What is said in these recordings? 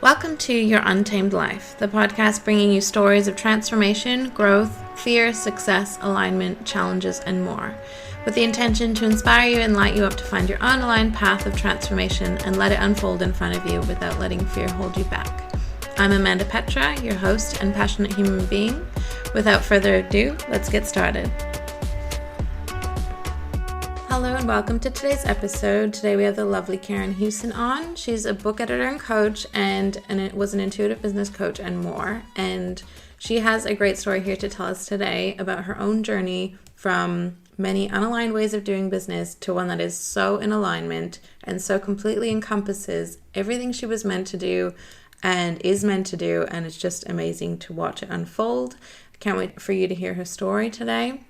Welcome to Your Untamed Life, the podcast bringing you stories of transformation, growth, fear, success, alignment, challenges, and more, with the intention to inspire you and light you up to find your unaligned path of transformation and let it unfold in front of you without letting fear hold you back. I'm Petra, your host and passionate human being. Without further ado, let's get started. Hello and welcome to today's episode. Today we have the lovely Kerryn on. She's a book editor and coach and it was an intuitive business coach and more. And she has a great story here to tell us today about her own journey from many unaligned ways of doing business to one that is so in alignment and so completely encompasses everything she was meant to do and is meant to do. And it's just amazing to watch it unfold. I can't wait for you to hear her story today.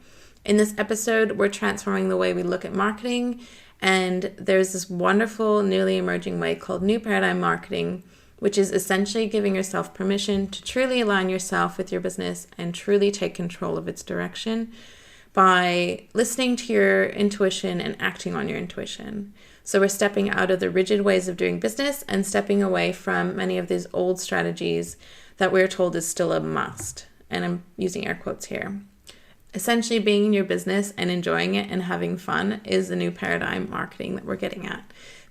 In this episode, we're transforming the way we look at marketing, and there's this wonderful, newly emerging way called New Paradigm Marketing, which is essentially giving yourself permission to truly align yourself with your business and truly take control of its direction by listening to your intuition and acting on your intuition. So we're stepping out of the rigid ways of doing business and stepping away from many of these old strategies that we're told is still a must. And I'm using air quotes here. Essentially, being in your business and enjoying it and having fun is the new paradigm marketing that we're getting at.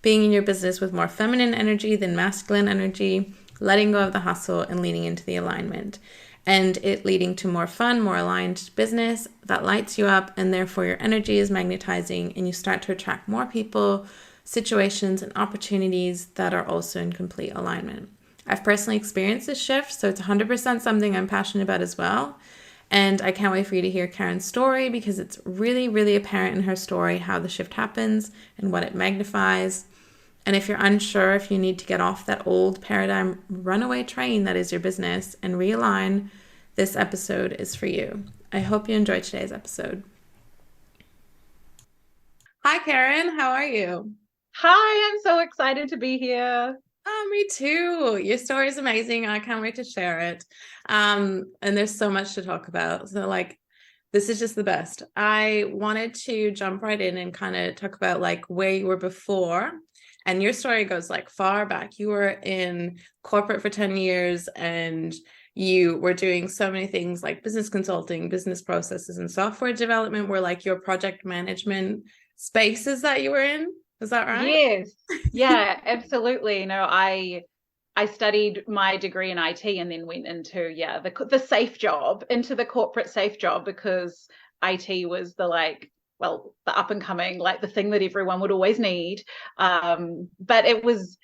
Being in your business with more feminine energy than masculine energy, letting go of the hustle and leaning into the alignment. And it leading to more fun, more aligned business that lights you up, and therefore your energy is magnetizing and you start to attract more people, situations, and opportunities that are also in complete alignment. I've personally experienced this shift, so it's 100% something I'm passionate about as well. And I can't wait for you to hear Kerryn's story because it's really, really apparent in her story how the shift happens and what it magnifies. And if you're unsure if you need to get off that old paradigm runaway train that is your business and realign, this episode is for you. I hope you enjoyed today's episode. Hi, Kerryn. How are you? Hi, I'm so excited to be here. Oh, me too. Your story is amazing. I can't wait to share it. And there's so much to talk about. So this is just the best. I wanted to jump right in and kind of talk about where you were before. And your story goes far back. You were in corporate for 10 years and you were doing so many things like business consulting, business processes, and software development were your project management spaces that you were in. Is that right? Yes. Yeah, absolutely. I studied my degree in IT and then went into the safe job, into the corporate safe job, because IT was the up and coming, the thing that everyone would always need. But it was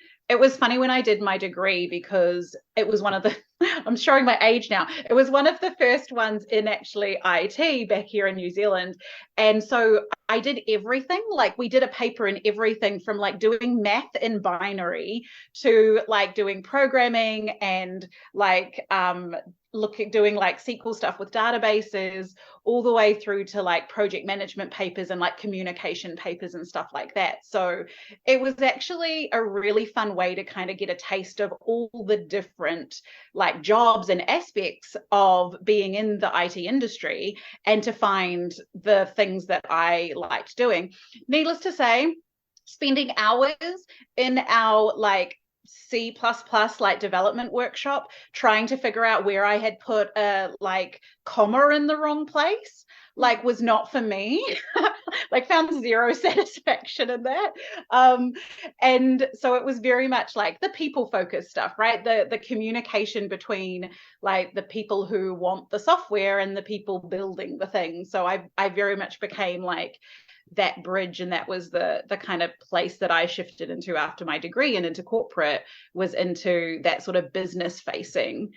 funny when I did my degree because it was one of the I'm showing my age now. It was one of the first ones in actually IT back here in New Zealand. And so I did everything. We did a paper in everything from doing math in binary to doing programming and doing SQL stuff with databases, all the way through to project management papers and communication papers and stuff like that. So it was actually a really fun way to kind of get a taste of all the different jobs and aspects of being in the IT industry and to find the things that I liked doing. Needless to say, spending hours in our C++ development workshop trying to figure out where I had put a comma in the wrong place was not for me. Found zero satisfaction in that. And so it was very much the people focused stuff, right? The communication between the people who want the software and the people building the thing. So I very much became that bridge, and that was the kind of place that I shifted into after my degree and into corporate, was into that sort of business facing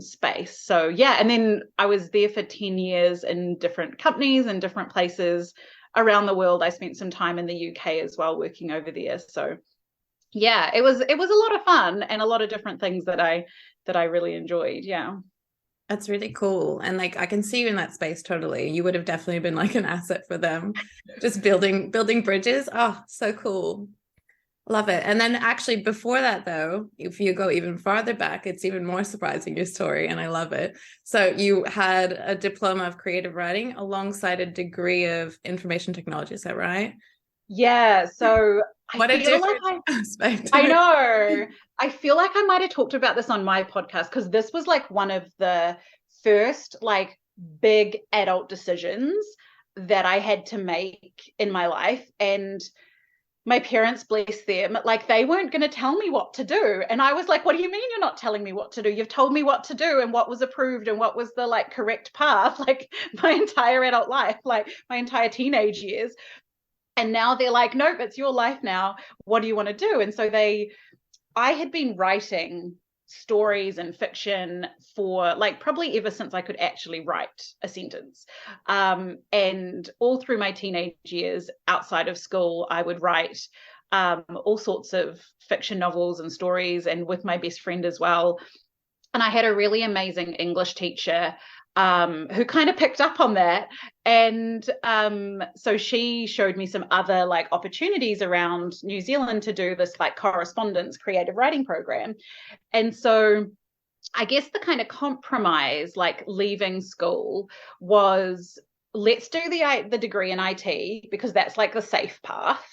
space. So yeah, and then I was there for 10 years in different companies and different places around the world. I spent some time in the UK as well, working over there. So yeah, it was a lot of fun and a lot of different things that I really enjoyed. Yeah. That's really cool. And I can see you in that space totally. You would have definitely been an asset for them. Just building bridges. Oh, so cool. Love it. And then actually before that though, if you go even farther back, it's even more surprising, your story, and I love it. So you had a diploma of creative writing alongside a degree of information technology. Is that right? Yeah, so I What a feel like different aspect. I know. I feel like I might have talked about this on my podcast because this was like one of the first like big adult decisions that I had to make in my life. And my parents, bless them, like they weren't going to tell me what to do. And I was like, what do you mean you're not telling me what to do? You've told me what to do and what was approved and what was the like correct path, like my entire adult life, like my entire teenage years. And now they're like, nope, it's your life now. What do you want to do? And so I had been writing stories and fiction for like probably ever since I could actually write a sentence. And all through my teenage years outside of school, I would write all sorts of fiction novels and stories, and with my best friend as well. And I had a really amazing English teacher who kind of picked up on that. And so she showed me some other like opportunities around New Zealand to do this like correspondence creative writing program. And so I guess the kind of compromise, like leaving school, was let's do the degree in IT because that's like the safe path.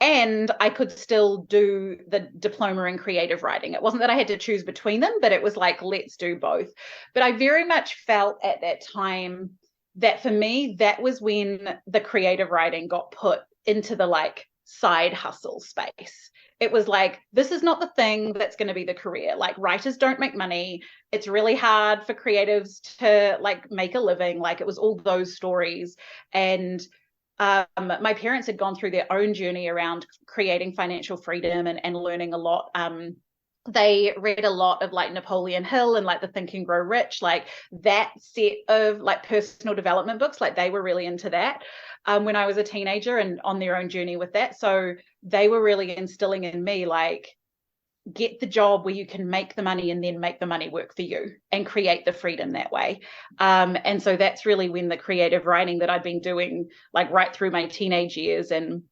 And I could still do the diploma in creative writing. It wasn't that I had to choose between them, but it was like, let's do both. But I very much felt at that time that for me, that was when the creative writing got put into the like side hustle space. It was like, this is not the thing that's going to be the career. Like writers don't make money. It's really hard for creatives to like make a living. Like it was all those stories. And my parents had gone through their own journey around creating financial freedom and learning a lot. They read a lot of like Napoleon Hill and like the Think and Grow Rich, like that set of like personal development books. Like they were really into that when I was a teenager and on their own journey with that. So they were really instilling in me like, get the job where you can make the money and then make the money work for you and create the freedom that way. And so that's really when the creative writing that I've been doing like right through my teenage years and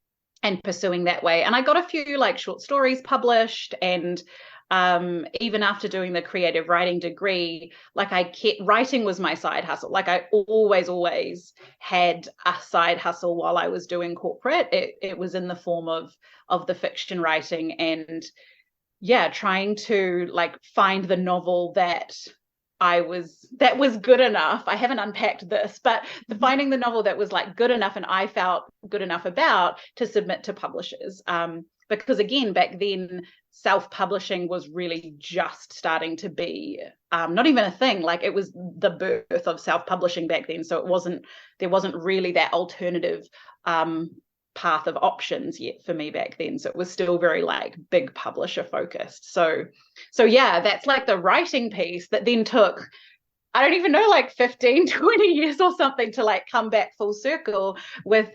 pursuing that way. And I got a few like short stories published, and even after doing the creative writing degree, like I kept writing was my side hustle. Like I always had a side hustle while I was doing corporate. It was in the form of the fiction writing, and yeah, trying to like find the novel that was good enough. I haven't unpacked this, but finding the novel that was like good enough and I felt good enough about to submit to publishers. Because again, back then, self-publishing was really just starting to be not even a thing. Like it was the birth of self-publishing back then. So there wasn't really that alternative path of options yet for me back then. So it was still very like big publisher focused. So yeah, that's like the writing piece that then took, I don't even know, like 15, 20 years or something to like come back full circle with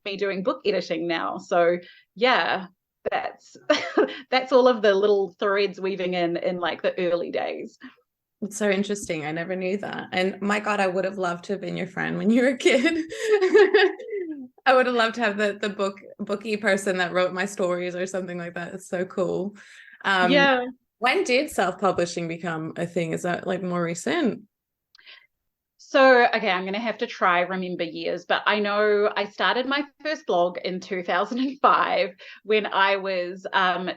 me doing book editing now. So yeah, that's that's all of the little threads weaving in like the early days. It's so interesting. I never knew that. And my God, I would have loved to have been your friend when you were a kid. I would have loved to have the bookie person that wrote my stories or something like that. It's so cool. Yeah. When did self-publishing become a thing? Is that like more recent? So, okay, I'm going to have to try remember years, but I know I started my first blog in 2005 when I was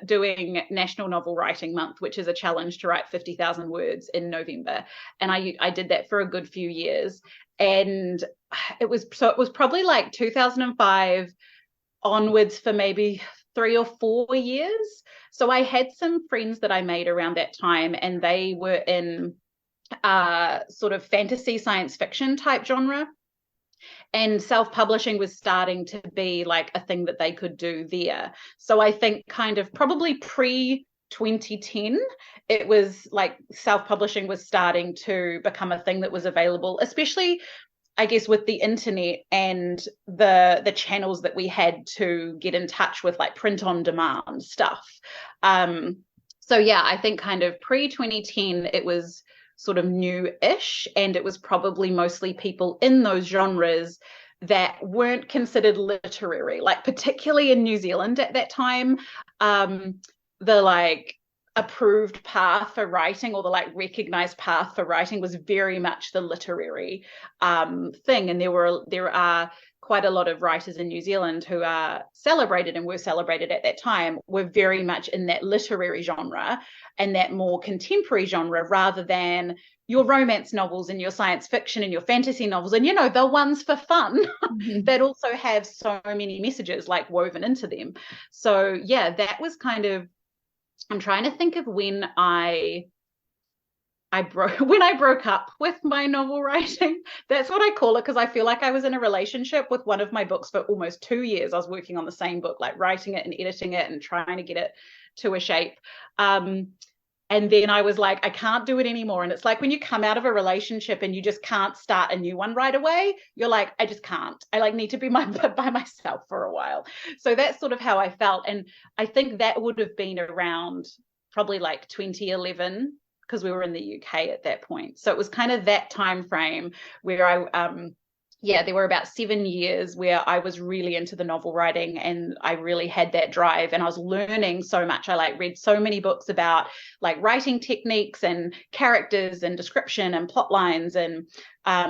doing National Novel Writing Month, which is a challenge to write 50,000 words in November. And I did that for a good few years. And it was probably like 2005 onwards for maybe 3 or 4 years. So I had some friends that I made around that time, and they were in sort of fantasy science fiction type genre, and self-publishing was starting to be like a thing that they could do there. So I think kind of probably pre 2010 it was like self-publishing was starting to become a thing that was available, especially I guess with the internet and the channels that we had to get in touch with like print on demand stuff. So yeah, I think kind of pre 2010 it was sort of new-ish, and it was probably mostly people in those genres that weren't considered literary, like particularly in New Zealand at that time. The like approved path for writing, or the like recognized path for writing, was very much the literary thing. And there are quite a lot of writers in New Zealand who are celebrated and were celebrated at that time, were very much in that literary genre and that more contemporary genre, rather than your romance novels and your science fiction and your fantasy novels, and, you know, the ones for fun that also have so many messages like woven into them. So yeah, that was kind of, I'm trying to think of when I broke up with my novel writing. That's what I call it, because I feel like I was in a relationship with one of my books for almost 2 years. I was working on the same book, like writing it and editing it and trying to get it to a shape. And then I was like, I can't do it anymore. And it's like when you come out of a relationship and you just can't start a new one right away, you're like, I just can't. I like need to be by myself for a while. So that's sort of how I felt. And I think that would have been around probably like 2011, because we were in the UK at that point. So it was kind of that time frame where there were about 7 years where I was really into the novel writing, and I really had that drive, and I was learning so much. I like read so many books about like writing techniques and characters and description and plot lines and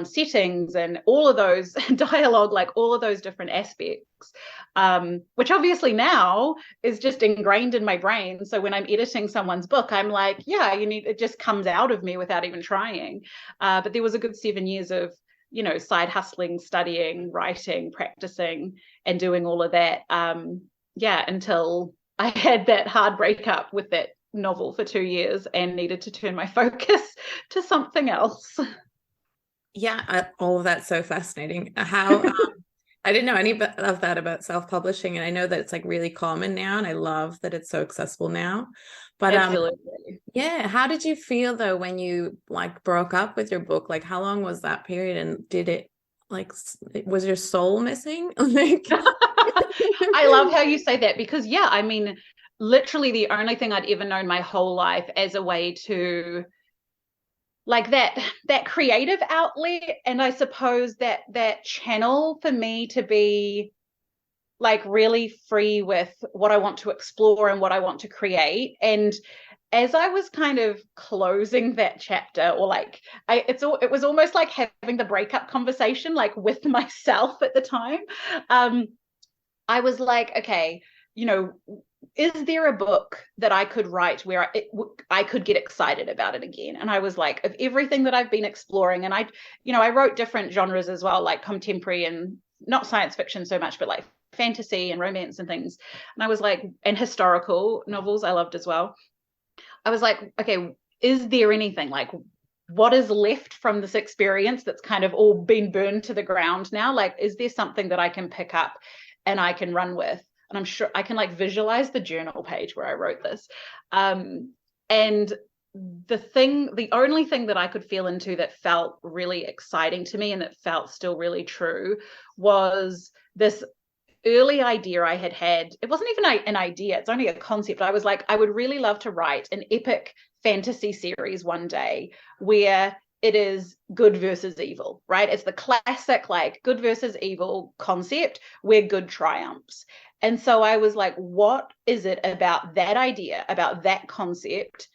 settings and all of those dialogue, like all of those different aspects, which obviously now is just ingrained in my brain. So when I'm editing someone's book, I'm like, yeah, it just comes out of me without even trying. But there was a good 7 years of, you know, side hustling, studying, writing, practicing, and doing all of that. Until I had that hard breakup with that novel for 2 years and needed to turn my focus to something else. Yeah, all of that's so fascinating. How I didn't know any of that about self-publishing, and I know that it's like really common now, and I love that it's so accessible now. But Absolutely. yeah, how did you feel though when you like broke up with your book? Like, how long was that period, and did it like was your soul missing? Like, I love how you say that, because yeah, I mean, literally the only thing I'd ever known my whole life as a way to like that creative outlet, and I suppose that channel for me to be like really free with what I want to explore and what I want to create. And as I was kind of closing that chapter, or like it was almost like having the breakup conversation like with myself at the time. I was like, okay, you know, is there a book that I could write where I could get excited about it again? And I was like, of everything that I've been exploring, and I wrote different genres as well, like contemporary and not science fiction so much, but like fantasy and romance and things. And I was like, and historical novels I loved as well. I was like, okay, is there anything like what is left from this experience that's kind of all been burned to the ground now? Like, is there something that I can pick up and I can run with? And I'm sure I can like visualize the journal page where I wrote this. And the only thing that I could feel into that felt really exciting to me and that felt still really true was this early idea I had. It wasn't even an idea, it's only a concept. I was like, I would really love to write an epic fantasy series one day where it is good versus evil, right? It's the classic like good versus evil concept where good triumphs. And so I was like, what is it about that idea, about that concept,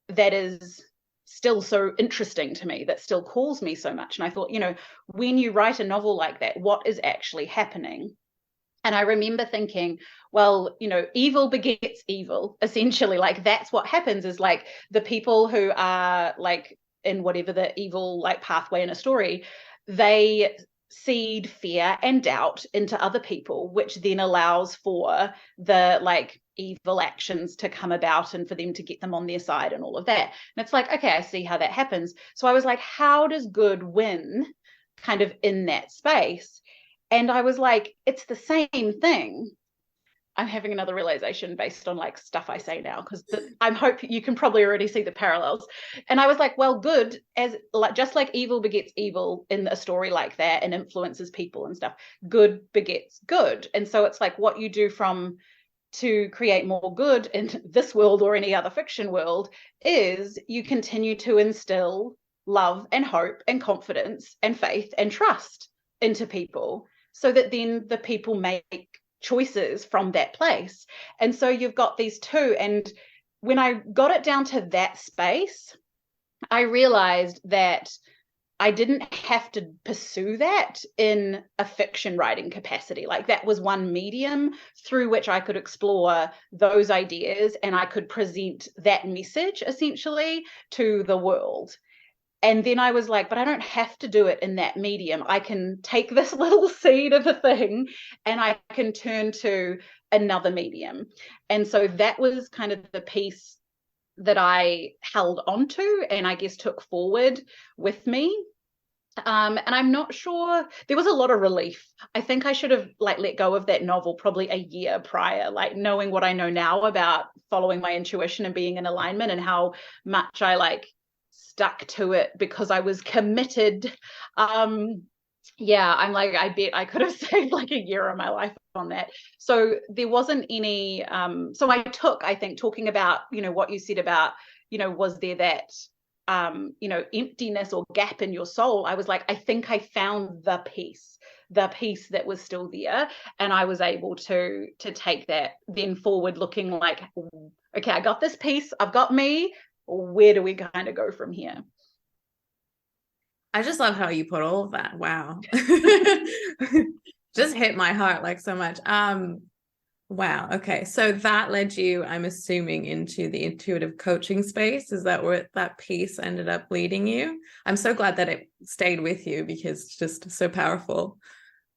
that is still so interesting to me, that still calls me so much? And I thought, you know, when you write a novel like that, what is actually happening? And I remember thinking, well, you know, evil begets evil, essentially. Like that's what happens, is like the people who are like in whatever the evil like pathway in a story, they seed fear and doubt into other people, which then allows for the like evil actions to come about and for them to get them on their side and all of that. And it's like, okay, I see how that happens. So I was like, how does good win kind of in that space? And I was like, it's the same thing. I'm having another realization based on like stuff I say now, because I hope you can probably already see the parallels. And I was like, well, good, as like just like evil begets evil in a story like that and influences people and stuff, good begets good. And so it's like what you do to create more good in this world or any other fiction world is you continue to instill love and hope and confidence and faith and trust into people, so that then the people make choices from that place. And so you've got these two, and when I got it down to that space, I realized that I didn't have to pursue that in a fiction writing capacity. Like that was one medium through which I could explore those ideas and I could present that message essentially to the world. And then I was like, but I don't have to do it in that medium. I can take this little seed of a thing and I can turn to another medium. And so that was kind of the piece that I held onto and I guess took forward with me. And I'm not sure, there was a lot of relief. I think I should have like let go of that novel probably a year prior, like knowing what I know now about following my intuition and being in alignment and how much I like stuck to it because I was committed. Yeah, I'm like, I bet I could have saved like a year of my life on that. So there wasn't any, so I took, I think, talking about, what you said about, was there that emptiness or gap in your soul? I was like, I think I found the piece that was still there, and I was able to take that then forward, looking like, okay, I got this piece, I've got me. Where do we kind of go from here? I just love how you put all of that. Wow. Just hit my heart like so much. Wow. Okay. So that led you, I'm assuming, into the intuitive coaching space. Is that where that piece ended up leading you? I'm so glad that it stayed with you because it's just so powerful.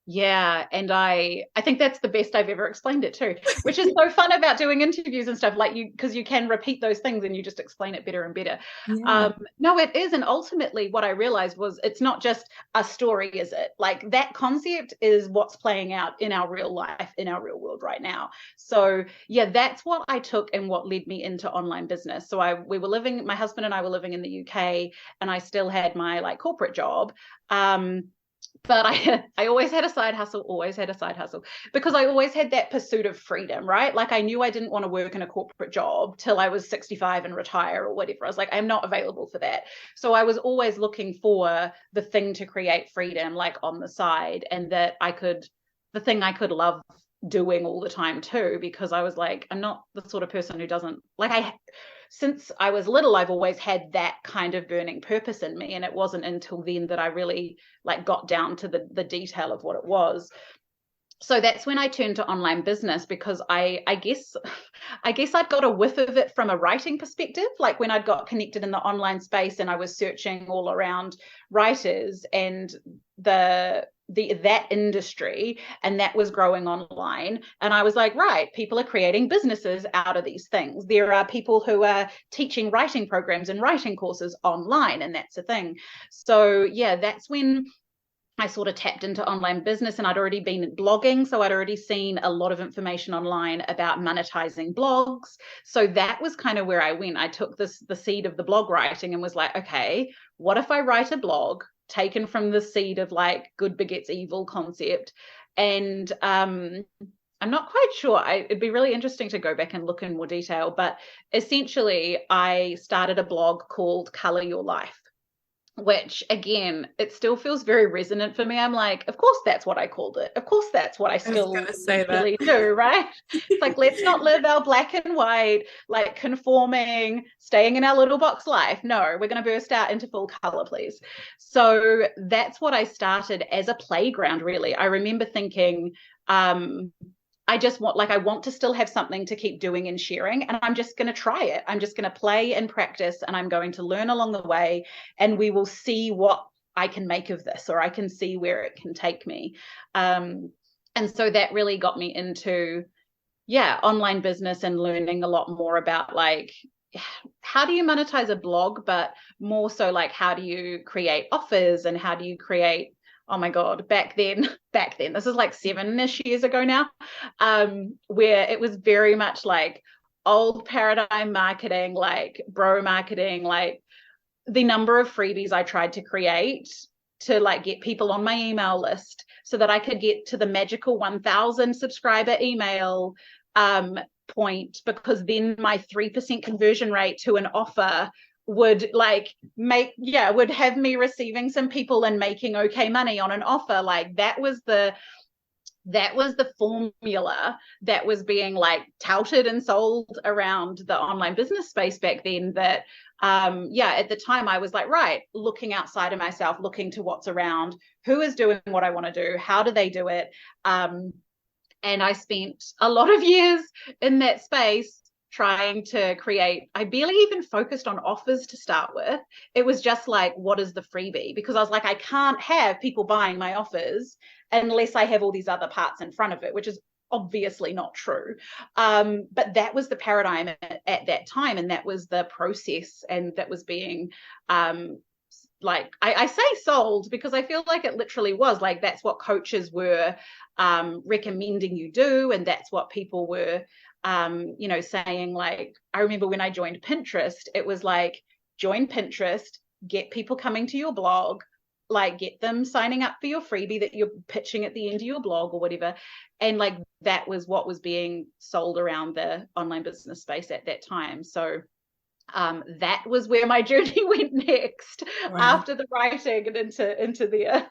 Yeah, and I think that's the best I've ever explained it too, which is so fun about doing interviews and stuff, like because you can repeat those things and you just explain it better and better. Yeah. No, it is. And ultimately what I realized was it's not just a story, is it? Like that concept is what's playing out in our real life, in our real world right now. So yeah, that's what I took and what led me into online business. So my husband and I were living in the UK, and I still had my like corporate job. But I always had a side hustle, because I always had that pursuit of freedom, right? Like I knew I didn't want to work in a corporate job till I was 65 and retire or whatever. I was like, I'm not available for that. So I was always looking for the thing to create freedom, like on the side, and the thing I could love doing all the time too, because I was like, I'm not the sort of person who doesn't like, since I was little, I've always had that kind of burning purpose in me. And it wasn't until then that I really like got down to the detail of what it was. So that's when I turned to online business, because I guess I'd got a whiff of it from a writing perspective, like when I'd got connected in the online space and I was searching all around writers and that industry, and that was growing online. And I was like, right, people are creating businesses out of these things. There are people who are teaching writing programs and writing courses online, and that's a thing. So yeah, that's when I sort of tapped into online business, and I'd already been blogging. So I'd already seen a lot of information online about monetizing blogs. So that was kind of where I went. I took the seed of the blog writing and was like, okay, what if I write a blog taken from the seed of like good begets evil concept? And I'm not quite sure. It'd be really interesting to go back and look in more detail. But essentially, I started a blog called Color Your Life, which again, it still feels very resonant for me. I'm like, of course that's what I called it. Of course that's what I still really do, right? It's like, let's not live our black and white, like conforming, staying in our little box life. No, we're going to burst out into full color, please. So that's what I started as a playground, really. I remember thinking, I want to still have something to keep doing and sharing, and I'm just going to try it. I'm just going to play and practice, and I'm going to learn along the way, and we will see what I can make of this, or I can see where it can take me. And so that really got me into, online business and learning a lot more about like, how do you monetize a blog, but more so like, how do you create offers and how do you create, oh my God, back then, this is like 7-ish years ago now, where it was very much like old paradigm marketing, like bro marketing, like the number of freebies I tried to create to like get people on my email list so that I could get to the magical 1,000 subscriber email point, because then my 3% conversion rate to an offer would would have me receiving some people and making okay money on an offer. Like that was the that was the formula that was being like touted and sold around the online business space back then. That at the time I was like, right, looking outside of myself, looking to what's around, who is doing what I want to do, how do they do it. And I spent a lot of years in that space trying to create. I barely even focused on offers to start with. It was just like, what is the freebie? Because I was like, I can't have people buying my offers unless I have all these other parts in front of it, which is obviously not true. But that was the paradigm at that time, and that was the process, and that was being like I say sold, because I feel like it literally was like, that's what coaches were recommending you do, and that's what people were saying. Like, I remember when I joined Pinterest, it was like, join Pinterest, get people coming to your blog, like get them signing up for your freebie that you're pitching at the end of your blog or whatever. And like, that was what was being sold around the online business space at that time. So that was where my journey went next. Wow. After the writing and into the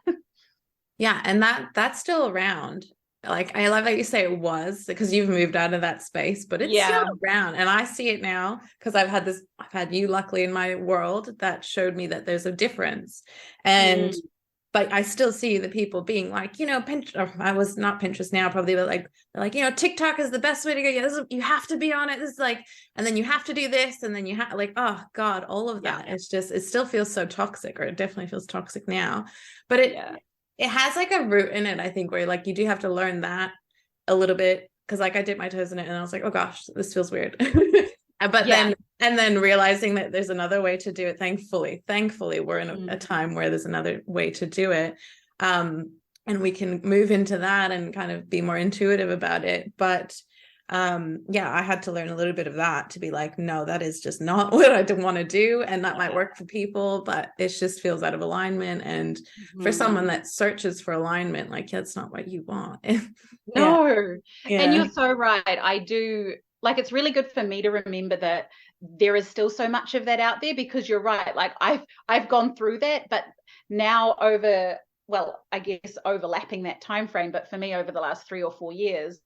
yeah, and that's still around. Like, I love that you say it was, because you've moved out of that space, but it's still around. And I see it now because I've had you luckily in my world that showed me that there's a difference. And but I still see the people being like, Pinterest. I was not Pinterest now, probably, but like, they're like, TikTok is the best way to go. Yeah, you have to be on it. This is like, and then you have to do this, and then you have like, oh God, all of that. It's just, it still feels so toxic, or it definitely feels toxic now. But it has like a root in it, I think, where like you do have to learn that a little bit, because like I dipped my toes in it and I was like, oh gosh, this feels weird. But then realizing that there's another way to do it. Thankfully we're in a time where there's another way to do it, and we can move into that and kind of be more intuitive about it. But I had to learn a little bit of that to be like, no, that is just not what I want to do, and that might work for people, but it just feels out of alignment. And for someone that searches for alignment, like, that's not what you want. No. And you're so right. I do, like, it's really good for me to remember that there is still so much of that out there, because you're right. Like, I've gone through that, but now I guess overlapping that time frame, but for me over the last 3 or 4 years,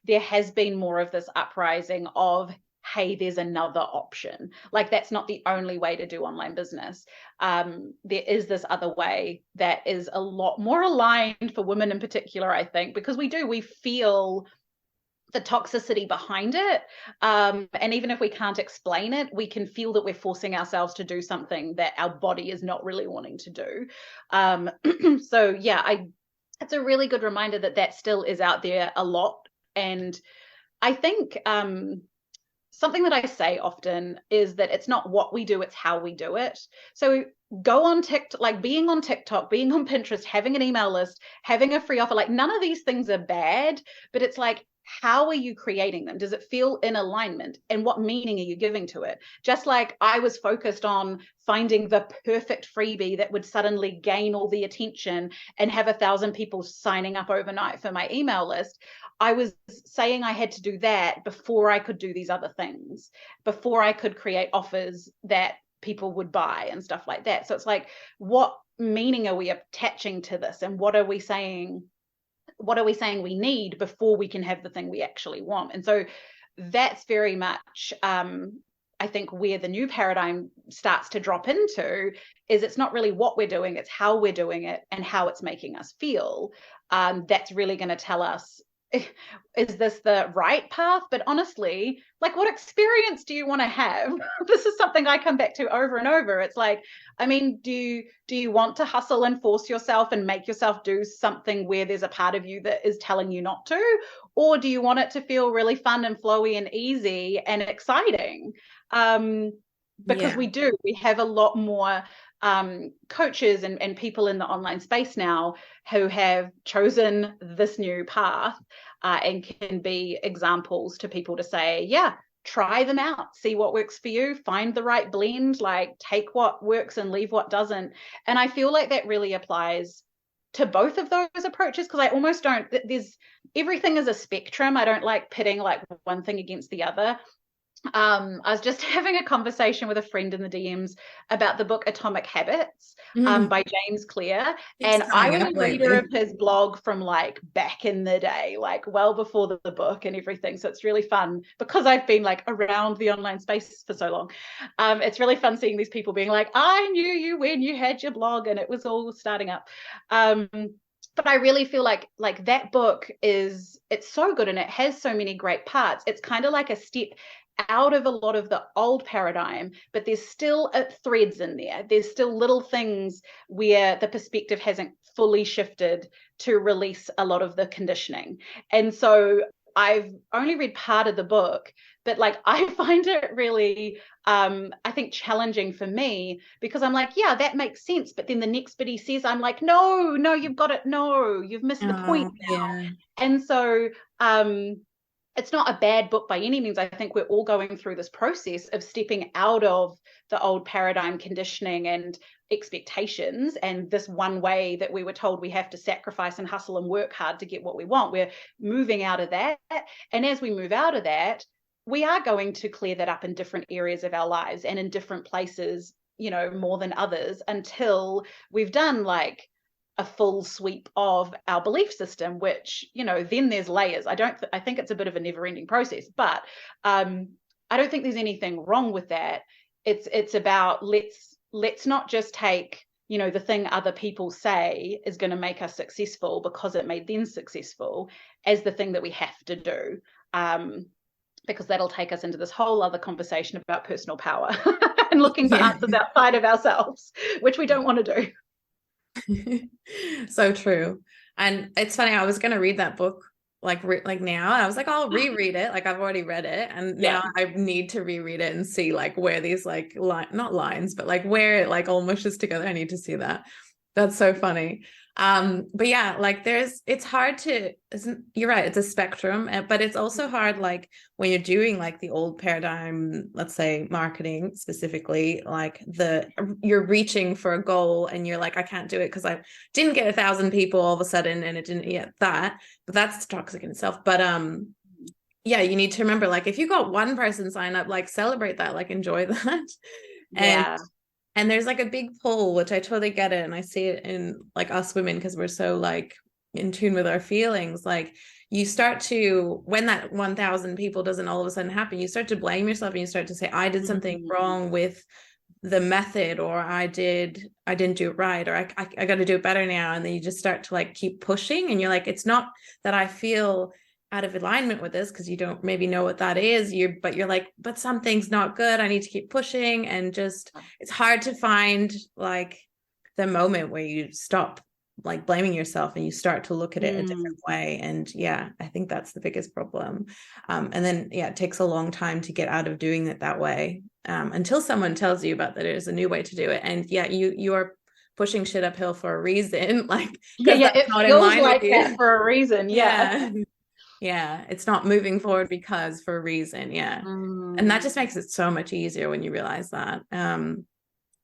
there has been more of this uprising of, hey, there's another option. Like, that's not the only way to do online business. There is this other way that is a lot more aligned for women in particular, I think, because we feel the toxicity behind it. And even if we can't explain it, we can feel that we're forcing ourselves to do something that our body is not really wanting to do. So it's a really good reminder that still is out there a lot. And I think something that I say often is that it's not what we do, it's how we do it. So go on TikTok, like being on TikTok, being on Pinterest, having an email list, having a free offer, like none of these things are bad, but it's like, how are you creating them? Does it feel in alignment? And what meaning are you giving to it? Just like I was focused on finding the perfect freebie that would suddenly gain all the attention and have 1,000 people signing up overnight for my email list, I was saying I had to do that before I could do these other things, before I could create offers that people would buy and stuff like that. So it's like, what meaning are we attaching to this? And what are we saying we need before we can have the thing we actually want? And so that's very much, I think, where the new paradigm starts to drop into, is it's not really what we're doing, it's how we're doing it and how it's making us feel. That's really going to tell us, is this the right path? But honestly, like, what experience do you want to have? This is something I come back to over and over. It's like, I mean, do you want to hustle and force yourself and make yourself do something where there's a part of you that is telling you not to? Or do you want it to feel really fun and flowy and easy and exciting? Because we have a lot more coaches and people in the online space now who have chosen this new path, and can be examples to people to say, try them out, see what works for you, find the right blend, like take what works and leave what doesn't. And I feel like that really applies to both of those approaches, because I almost don't, everything is a spectrum. I don't like pitting like one thing against the other. I was just having a conversation with a friend in the DMs about the book Atomic Habits Mm, by James Clear. keeps And I coming was up a reader of lately. his blog from like back in the day, like well before the book and everything. So it's really fun because I've been like around the online space for so long. It's really fun seeing these people being like, I knew you when you had your blog and it was all starting up. Um, but I really feel like that book it's so good and it has so many great parts. It's kind of like a step out of a lot of the old paradigm, but there's still threads in there. There's still little things where the perspective hasn't fully shifted to release a lot of the conditioning. And so I've only read part of the book, but like I find it really I think challenging for me because I'm like, yeah, that makes sense. But then the next bit he says, I'm like, no, you've got it. No, you've missed the point Oh, now. yeah. And so it's not a bad book by any means. I think we're all going through this process of stepping out of the old paradigm conditioning and expectations and this one way that we were told we have to sacrifice and hustle and work hard to get what we want. We're moving out of that. And as we move out of that, we are going to clear that up in different areas of our lives and in different places, more than others until we've done like a full sweep of our belief system, which, then there's layers. I think it's a bit of a never ending process, but I don't think there's anything wrong with that. It's about let's not just take, the thing other people say is going to make us successful because it made them successful as the thing that we have to do. Because that'll take us into this whole other conversation about personal power and looking for Yeah. answers outside of ourselves, which we don't want to do. So true. And it's funny, I was gonna read that book like now. I was like, I'll reread it. Like I've already read it, and Yeah. now I need to reread it and see like where these like not lines, but like where it like all mushes together. I need to see that. That's so funny. But yeah, like it's hard to, isn't, you're right, it's a spectrum, but it's also hard like when you're doing like the old paradigm, let's say marketing specifically, like you're reaching for a goal and you're like, I can't do it because I didn't get 1,000 people all of a sudden and it didn't get that, but that's toxic in itself. But yeah, you need to remember, like if you got one person sign up, like celebrate that, like enjoy that. and Yeah. and there's like a big pull, which I totally get it. And I see it in like us women because we're so like in tune with our feelings. Like you start to, when that 1,000 people doesn't all of a sudden happen, you start to blame yourself and you start to say, I did something wrong with the method, or I didn't do it right, or I got to do it better now. And then you just start to like keep pushing. And you're like, it's not that I feel out of alignment with this because you don't maybe know what that is, but you're like, but something's not good, I need to keep pushing. And just it's hard to find like the moment where you stop like blaming yourself and you start to look at it a different way. And yeah, I think that's the biggest problem. And then yeah, it takes a long time to get out of doing it that way, until someone tells you about that there's a new way to do it. And yeah, you are pushing shit uphill for a reason, like because Yeah, that's it not in feels line with like that you. for a reason. Yeah. Yeah. Yeah, it's not moving forward because for a reason. Yeah. And that Mm, just makes it so much easier when you realize that. Yeah,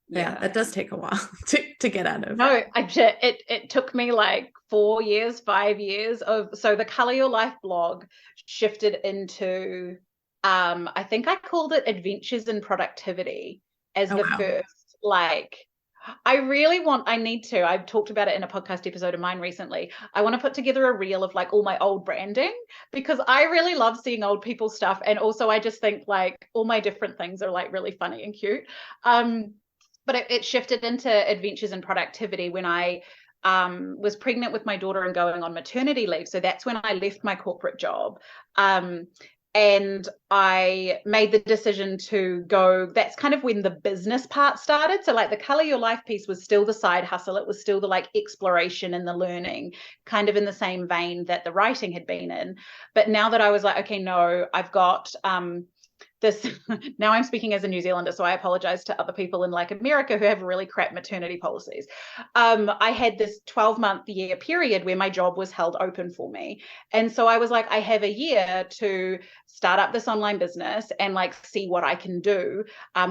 yeah. that does take a while to get out of. No, it took me like 4 years, 5 years so the Color Your Life blog shifted into I think I called it Adventures in Productivity as Oh the wow. first like I need to. I've talked about it in a podcast episode of mine recently. I want to put together a reel of like all my old branding because I really love seeing old people's stuff. And also I just think like all my different things are like really funny and cute. But it shifted into Adventures in Productivity when I was pregnant with my daughter and going on maternity leave. So that's when I left my corporate job. And I made the decision to go. That's kind of when the business part started. So like the Color Your Life piece was still the side hustle. It was still the like exploration and the learning, kind of in the same vein that the writing had been in. But now that I was like, okay, no, I've got this now I'm speaking as a New Zealander, so I apologize to other people in like America who have really crap maternity policies. I had this 12-month year period where my job was held open for me. And so I was like, I have a year to start up this online business and like see what I can do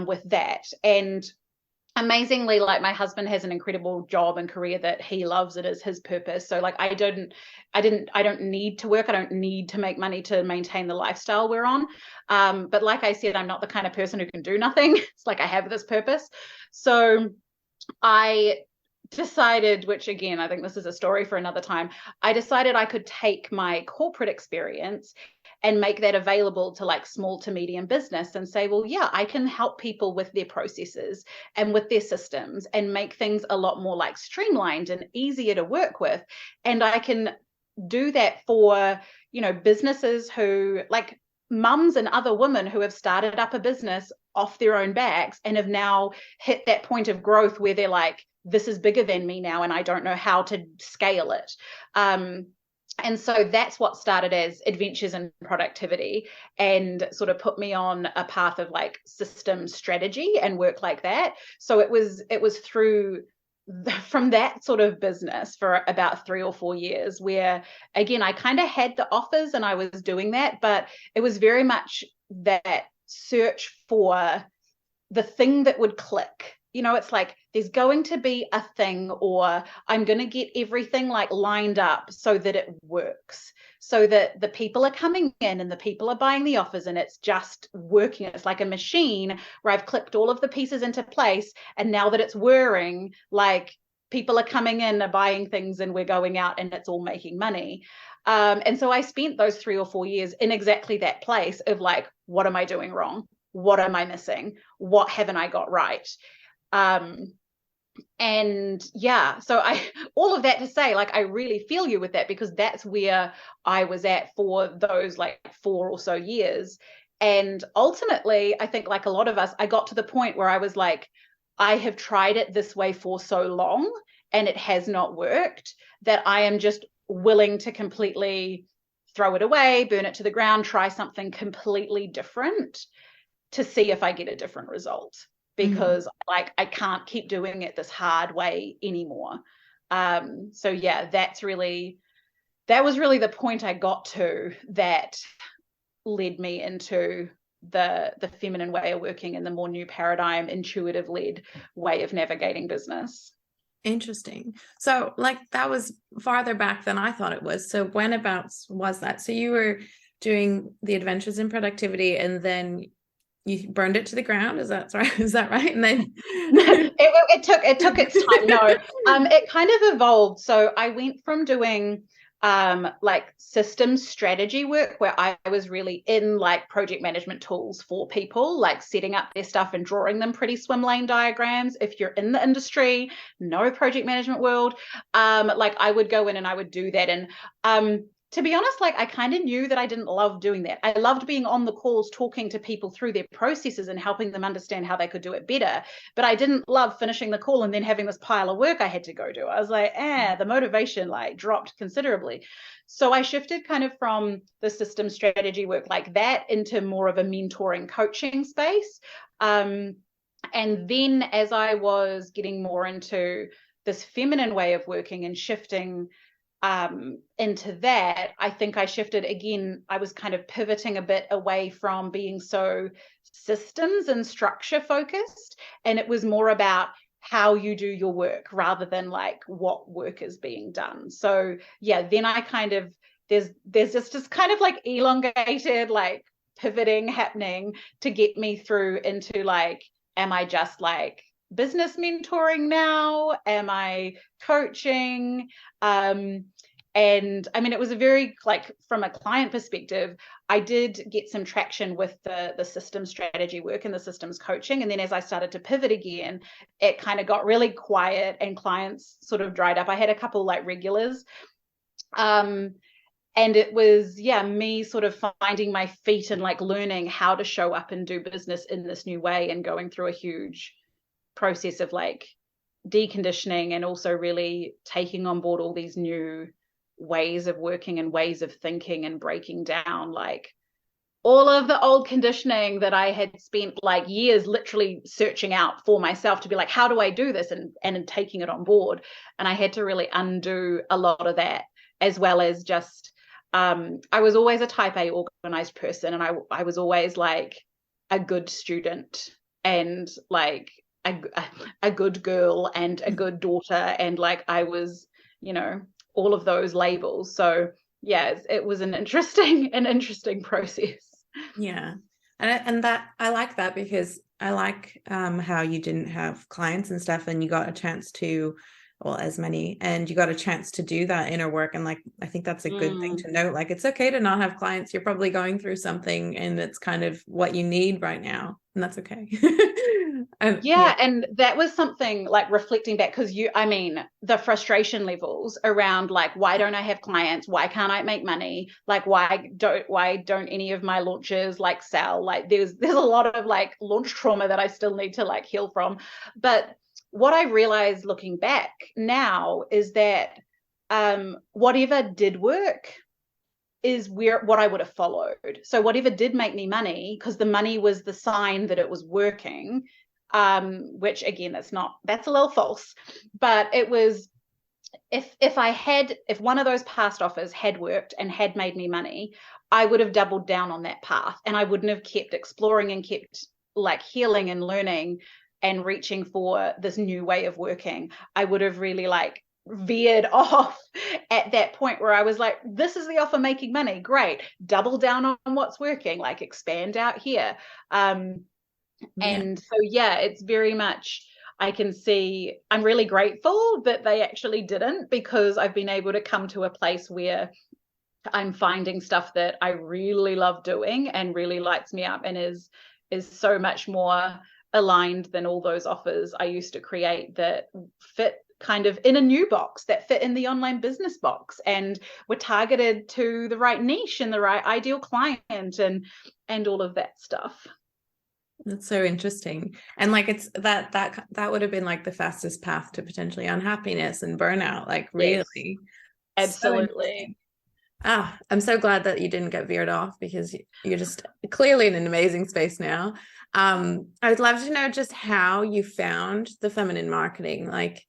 with that. And amazingly, like my husband has an incredible job and career that he loves. It is his purpose. So like I don't need to work. I don't need to make money to maintain the lifestyle we're on. But like I said, I'm not the kind of person who can do nothing. It's like I have this purpose. So I decided, which again, I think this is a story for another time. I decided I could take my corporate experience and make that available to like small to medium business and say, well, yeah, I can help people with their processes and with their systems and make things a lot more like streamlined and easier to work with. And I can do that for, businesses who like mums and other women who have started up a business off their own backs and have now hit that point of growth where they're like, this is bigger than me now and I don't know how to scale it. And so that's what started as Adventures in Productivity and sort of put me on a path of like system strategy and work like that. So it was through from that sort of business for about 3 or 4 years where, again, I kind of had the offers and I was doing that, but it was very much that search for the thing that would click. It's like there's going to be a thing, or I'm going to get everything like lined up so that it works, so that the people are coming in and the people are buying the offers and it's just working. It's like a machine where I've clicked all of the pieces into place. And now that it's whirring, like people are coming in, are buying things, and we're going out and it's all making money. And so I spent those 3 or 4 years in exactly that place of like, what am I doing wrong? What am I missing? What haven't I got right? And yeah, so all of that to say, like, I really feel you with that because that's where I was at for those like 4 or so years. And ultimately, I think like a lot of us, I got to the point where I was like, I have tried it this way for so long and it has not worked that I am just willing to completely throw it away, burn it to the ground, try something completely different to see if I get a different result. Because like I can't keep doing it this hard way anymore. So yeah, that was really the point I got to that led me into the feminine way of working and the more new paradigm, intuitive led way of navigating business. Interesting. So like that was farther back than I thought it was. So when about was that? So you were doing the Adventures in Productivity and then you burned it to the ground. Is that right? Is that right? And then it took its time. No, it kind of evolved. So I went from doing like systems strategy work where I was really in like project management tools for people, like setting up their stuff and drawing them pretty swim lane diagrams. If you're in the industry, no project management world, like I would go in and I would do that. And to be honest, like I kind of knew that I didn't love doing that. I loved being on the calls, talking to people through their processes and helping them understand how they could do it better. But I didn't love finishing the call and then having this pile of work I had to go do. I was like, the motivation like dropped considerably. So I shifted kind of from the system strategy work like that into more of a mentoring coaching space. And then as I was getting more into this feminine way of working and shifting into that, I think I shifted again. I was kind of pivoting a bit away from being so systems and structure focused, and it was more about how you do your work rather than like what work is being done. So yeah, then I kind of there's just kind of like elongated like pivoting happening to get me through into like, am I just like business mentoring now? Am I coaching? And I mean, it was a very like from a client perspective, I did get some traction with the systems strategy work and the systems coaching. And then as I started to pivot again, it kind of got really quiet and clients sort of dried up. I had a couple like regulars. And it was, yeah, me sort of finding my feet and like learning how to show up and do business in this new way and going through a huge process of like deconditioning and also really taking on board all these new ways of working and ways of thinking and breaking down like all of the old conditioning that I had spent like years literally searching out for myself to be like, how do I do this? And taking it on board. And I had to really undo a lot of that, as well as just, I was always a type A organized person. And I was always like a good student and like a good girl and a good daughter, and like I was, all of those labels. So yeah, it was an interesting process. Yeah. And that I like that, because I like how you didn't have clients and stuff, and you got a chance to, well, as many, and you got a chance to do that inner work. And like, I think that's a good thing to note. Like, it's okay to not have clients. You're probably going through something, and it's kind of what you need right now, and that's okay. Yeah, and that was something like reflecting back, because the frustration levels around like, why don't I have clients? Why can't I make money? Like, why don't any of my launches like sell? Like there's a lot of like launch trauma that I still need to like heal from. But what I realized looking back now is that whatever did work is what I would have followed. So whatever did make me money, because the money was the sign that it was working, which again, that's a little false, but it was, if one of those past offers had worked and had made me money, I would have doubled down on that path, and I wouldn't have kept exploring and kept like healing and learning and reaching for this new way of working. I would have really like veered off at that point where I was like, this is the offer making money, great, double down on what's working, like expand out here. And so yeah, it's very much, I can see, I'm really grateful that they actually didn't, because I've been able to come to a place where I'm finding stuff that I really love doing and really lights me up, and is so much more aligned than all those offers I used to create that fit kind of in a new box, that fit in the online business box, and were targeted to the right niche and the right ideal client, and all of that stuff. That's so interesting. And like, it's that would have been like the fastest path to potentially unhappiness and burnout, like really. Yes, absolutely. I'm so glad that you didn't get veered off, because you're just clearly in an amazing space now. I'd love to know just how you found the feminine marketing. Like,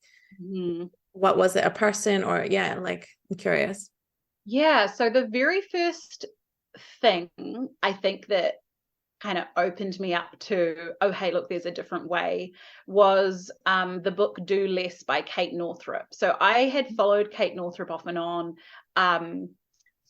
what was it, a person, or like, I'm curious. Yeah, so the very first thing I think that kind of opened me up to, oh, hey, look, there's a different way, was the book Do Less by Kate Northrup. So I had followed Kate Northrup off and on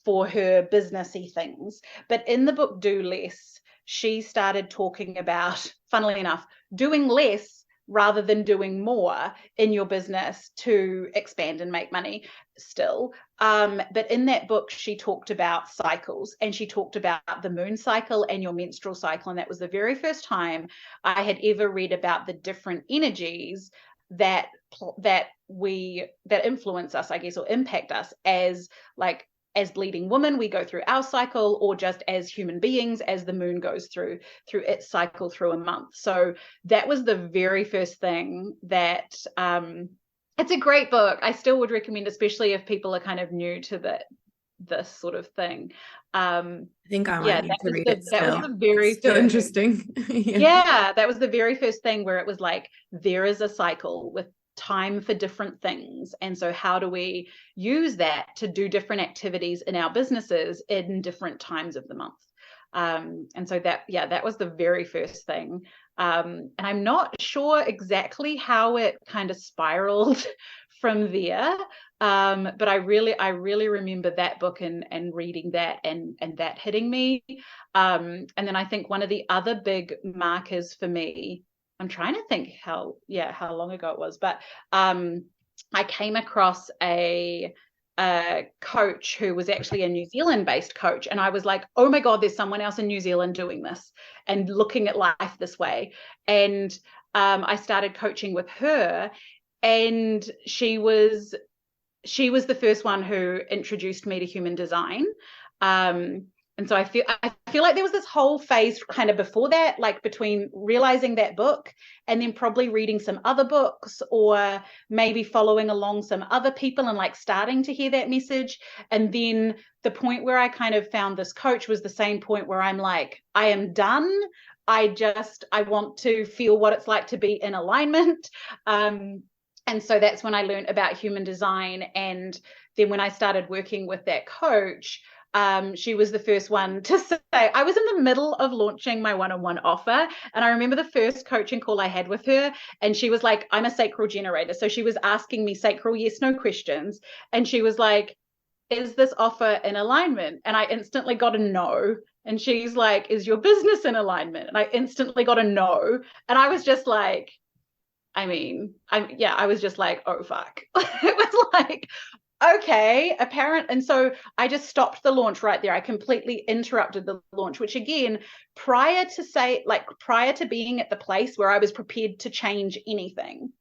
for her businessy things. But in the book Do Less, she started talking about, funnily enough, doing less rather than doing more in your business to expand and make money still. But in that book, she talked about cycles, and she talked about the moon cycle and your menstrual cycle. And that was the very first time I had ever read about the different energies that influence us, I guess, or impact us as bleeding women. We go through our cycle, or just as human beings, as the moon goes through its cycle through a month. So that was the very first thing that it's a great book. I still would recommend, especially if people are kind of new to this sort of thing. I think I might need to read it still. That was the very still interesting. Yeah, that was the very first thing where it was like, there is a cycle with time for different things, and so how do we use that to do different activities in our businesses in different times of the month. And so that was the very first thing, and I'm not sure exactly how it kind of spiraled from there, but I really remember that book and reading that and that hitting me, and then I think one of the other big markers for me, I'm trying to think how long ago it was, but I came across a coach who was actually a New Zealand-based coach, and I was like, oh my God, there's someone else in New Zealand doing this and looking at life this way. And I started coaching with her, and she was the first one who introduced me to human design. And so I feel like there was this whole phase kind of before that, like between realizing that book and then probably reading some other books, or maybe following along some other people and like starting to hear that message. And then the point where I kind of found this coach was the same point where I'm like, I am done. I want to feel what it's like to be in alignment. And so that's when I learned about human design. And then when I started working with that coach, she was the first one to say, I was in the middle of launching my one-on-one offer. And I remember the first coaching call I had with her, and she was like, I'm a sacral generator. So she was asking me sacral yes, no questions. And she was like, is this offer in alignment? And I instantly got a no. And she's like, is your business in alignment? And I instantly got a no. And I was just like, I was just like, oh, fuck. It was like, okay, apparent. And so I just stopped the launch right there. I completely interrupted the launch, which again, prior to being at the place where I was prepared to change anything,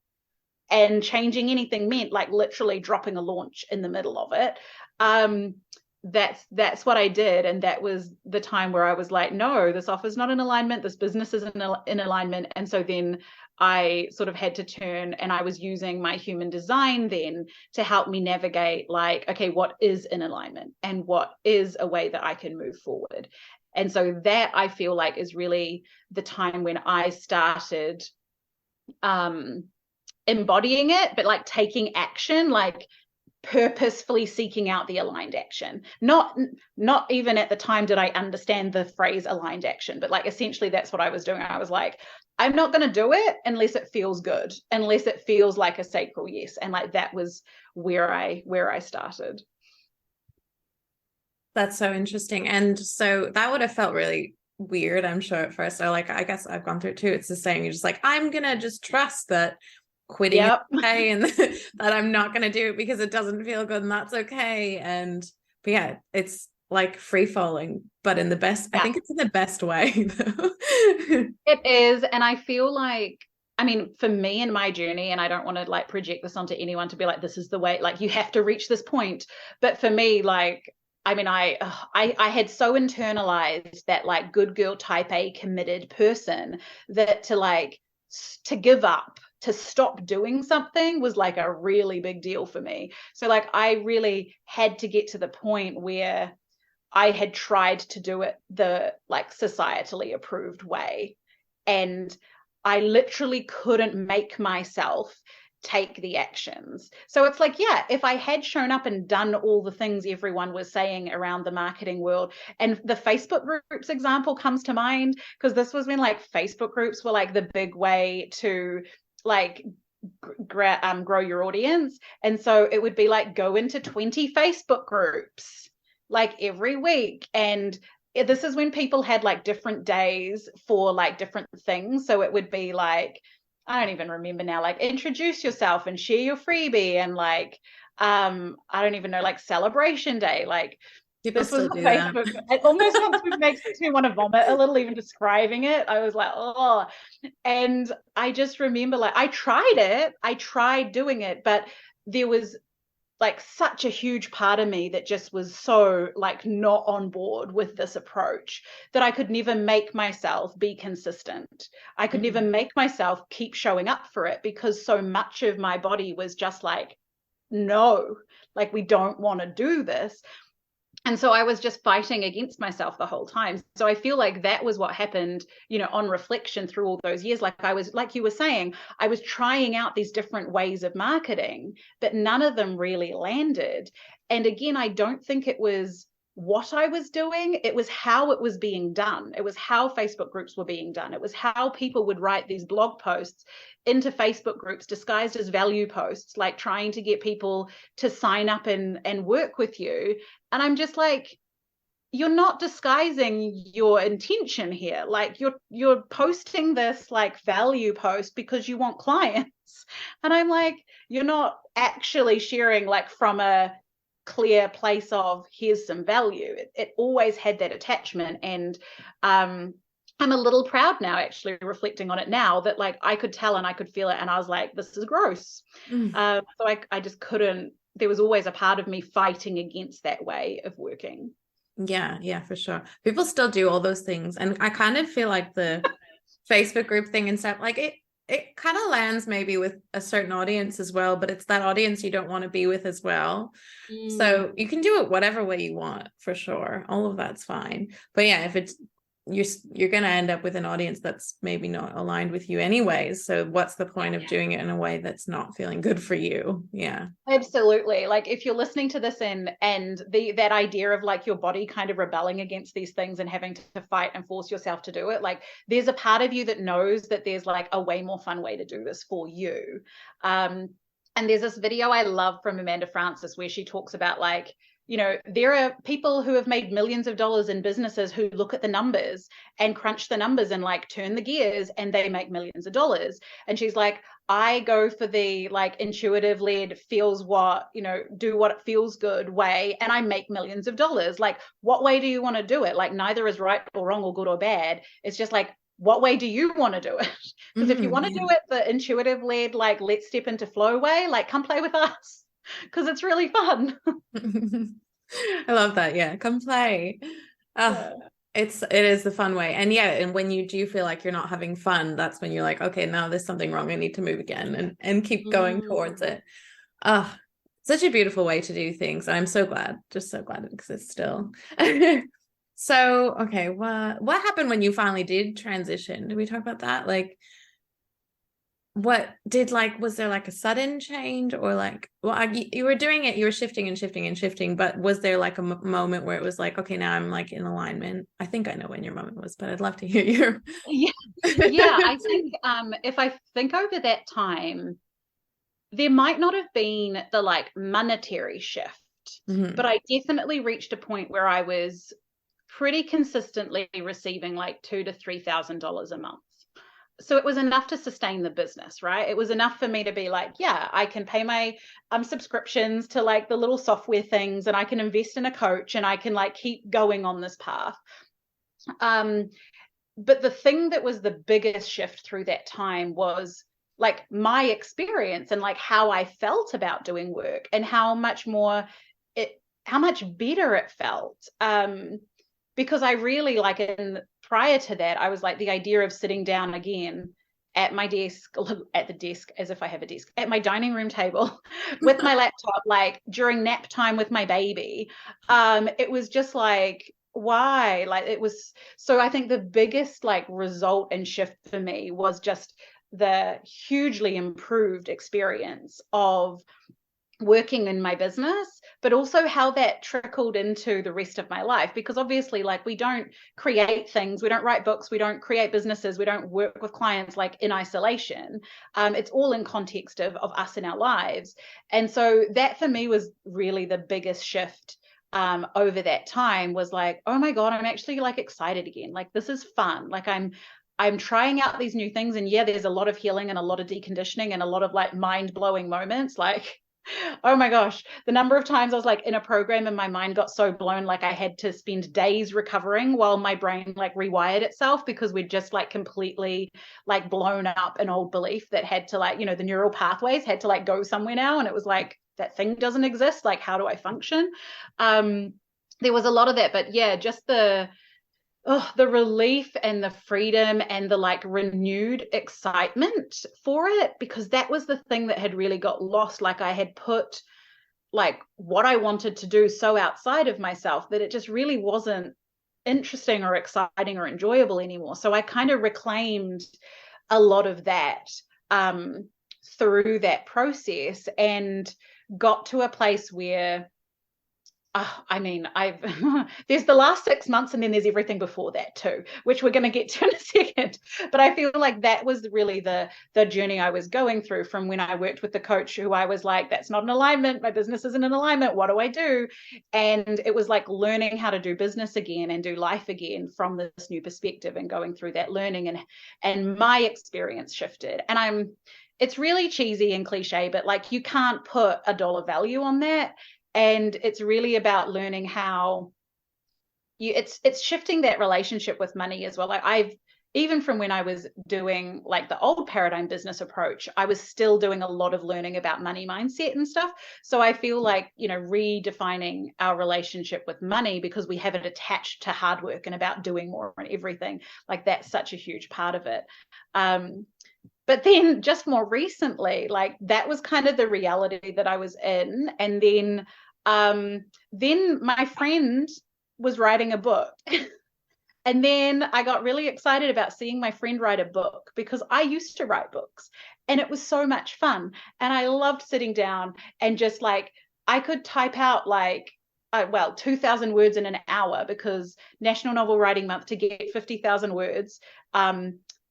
and changing anything meant like literally dropping a launch in the middle of it. That's what I did. And that was the time where I was like, no, this offer's not in alignment. This business isn't in alignment. And so then I sort of had to turn, and I was using my human design then to help me navigate like, okay, what is in alignment and what is a way that I can move forward. And so that I feel like is really the time when I started embodying it, but like taking action, like purposefully seeking out the aligned action. Not even at the time did I understand the phrase aligned action, but like essentially that's what I was doing. I was like, I'm not going to do it unless it feels good, unless it feels like a sacral yes. And like that was where I started. That's so interesting. And so that would have felt really weird, I'm sure, at first. So like, I guess I've gone through it too. It's the same. You're just like, I'm gonna just trust that quitting is okay, and that I'm not gonna do it because it doesn't feel good, and that's okay. But yeah, it's like free falling, but in the best, I think it's in the best way though. It is. And I feel like, I mean, for me in my journey, and I don't want to like project this onto anyone to be like, this is the way, like you have to reach this point. But for me, like, I mean, I had so internalized that like good girl type A committed person that to give up, to stop doing something was like a really big deal for me. So like I really had to get to the point where I had tried to do it the like societally approved way, and I literally couldn't make myself take the actions. So it's like, yeah, if I had shown up and done all the things everyone was saying around the marketing world, and the Facebook groups example comes to mind, because this was when like Facebook groups were like the big way to like grow your audience. And so it would be like, go into 20 Facebook groups like every week. And this is when people had like different days for like different things. So it would be like, I don't even remember now, like introduce yourself and share your freebie, and like I don't even know, like celebration day. Like People this was still do Facebook. that. It almost makes me want to vomit a little even describing it. I was like, oh. And I just remember like I tried doing it, but there was like such a huge part of me that just was so like not on board with this approach that I could never make myself be consistent. I could never make myself keep showing up for it, because so much of my body was just like, no, like we don't want to do this. And so I was just fighting against myself the whole time. So I feel like that was what happened, you know, on reflection through all those years. Like I was, like you were saying, I was trying out these different ways of marketing, but none of them really landed. And again, I don't think it was what I was doing, it was how it was being done. It was how Facebook groups were being done. It was how people would write these blog posts into Facebook groups disguised as value posts, like trying to get people to sign up and work with you. And I'm just like, you're not disguising your intention here. Like you're posting this like value post because you want clients. And I'm like, you're not actually sharing like from a clear place of here's some value. It always had that attachment. And I'm a little proud now, actually reflecting on it now, that like I could tell and I could feel it, and I was like, this is gross. So I just couldn't. There was always a part of me fighting against that way of working. Yeah, for sure. People still do all those things, and I kind of feel like the Facebook group thing and stuff, like it kind of lands maybe with a certain audience as well, but it's that audience you don't want to be with as well. So you can do it whatever way you want, for sure. All of that's fine. But yeah, if it's you're going to end up with an audience that's maybe not aligned with you anyways. So what's the point of doing it in a way that's not feeling good for you? Yeah. Absolutely. Like if you're listening to this and that idea of like your body kind of rebelling against these things and having to fight and force yourself to do it, like there's a part of you that knows that there's like a way more fun way to do this for you. And there's this video I love from Amanda Francis where she talks about like, you know, there are people who have made millions of dollars in businesses who look at the numbers and crunch the numbers and like turn the gears and they make millions of dollars. And she's like, I go for the like intuitive led feels what, you know, do what it feels good way. And I make millions of dollars. Like, what way do you want to do it? Like neither is right or wrong or good or bad. It's just like, what way do you want to do it? Because if you want to do it the intuitive led, like let's step into flow way, like come play with us because it's really fun. I love that. Yeah. Come play. Yeah. It is the fun way. And yeah, and when you do feel like you're not having fun, that's when you're like, okay, now there's something wrong. I need to move again and keep going towards it. Such a beautiful way to do things. I'm so glad, just so glad it exists still. So, okay, what happened when you finally did transition? Did we talk about that? Like, was there like a sudden change or like, well, you were doing it, you were shifting and shifting and shifting, but was there like a moment where it was like, okay, now I'm like in alignment? I think I know when your moment was, but I'd love to hear your. Yeah, I think if I think over that time, there might not have been the like monetary shift, but I definitely reached a point where I was pretty consistently receiving like $2,000 to $3,000 a month. So it was enough to sustain the business, right? It was enough for me to be like, yeah, I can pay my subscriptions to like the little software things, and I can invest in a coach, and I can like keep going on this path. But the thing that was the biggest shift through that time was like my experience and like how I felt about doing work and how much better it felt. Because I really like prior to that, I was like the idea of sitting down again at my desk, at the desk, as if I have a desk, at my dining room table with my laptop, like during nap time with my baby. It was just like, why? Like it was, so I think the biggest like result and shift for me was just the hugely improved experience of working in my business, but also how that trickled into the rest of my life. Because obviously, like we don't create things, we don't write books, we don't create businesses, we don't work with clients like in isolation. It's all in context of us in our lives. And so that for me was really the biggest shift over that time, was like, oh my God, I'm actually like excited again. Like this is fun. Like I'm trying out these new things. And yeah, there's a lot of healing and a lot of deconditioning and a lot of like mind-blowing moments. Like, oh my gosh, the number of times I was like in a program and my mind got so blown, like I had to spend days recovering while my brain like rewired itself, because we'd just like completely like blown up an old belief that had to like, you know, the neural pathways had to like go somewhere now. And it was like, that thing doesn't exist. Like, how do I function? There was a lot of that, but yeah, just the relief and the freedom and the like renewed excitement for it, because that was the thing that had really got lost. Like I had put like what I wanted to do so outside of myself that it just really wasn't interesting or exciting or enjoyable anymore. So I kind of reclaimed a lot of that through that process and got to a place where I mean, there's the last 6 months and then there's everything before that too, which we're going to get to in a second. But I feel like that was really the journey I was going through from when I worked with the coach who I was like, that's not an alignment. My business isn't in alignment. What do I do? And it was like learning how to do business again and do life again from this new perspective and going through that learning, and my experience shifted. And it's really cheesy and cliche, but like you can't put a dollar value on that. And it's really about learning how it's shifting that relationship with money as well. Like even from when I was doing like the old paradigm business approach, I was still doing a lot of learning about money mindset and stuff. So I feel like, you know, redefining our relationship with money, because we have it attached to hard work and about doing more and everything, like that's such a huge part of it. But then just more recently, like that was kind of the reality that I was in. And then my friend was writing a book And then I got really excited about seeing my friend write a book, because I used to write books and it was so much fun. And I loved sitting down and just like, I could type out like, 2,000 words in an hour, because National Novel Writing Month, to get 50,000 words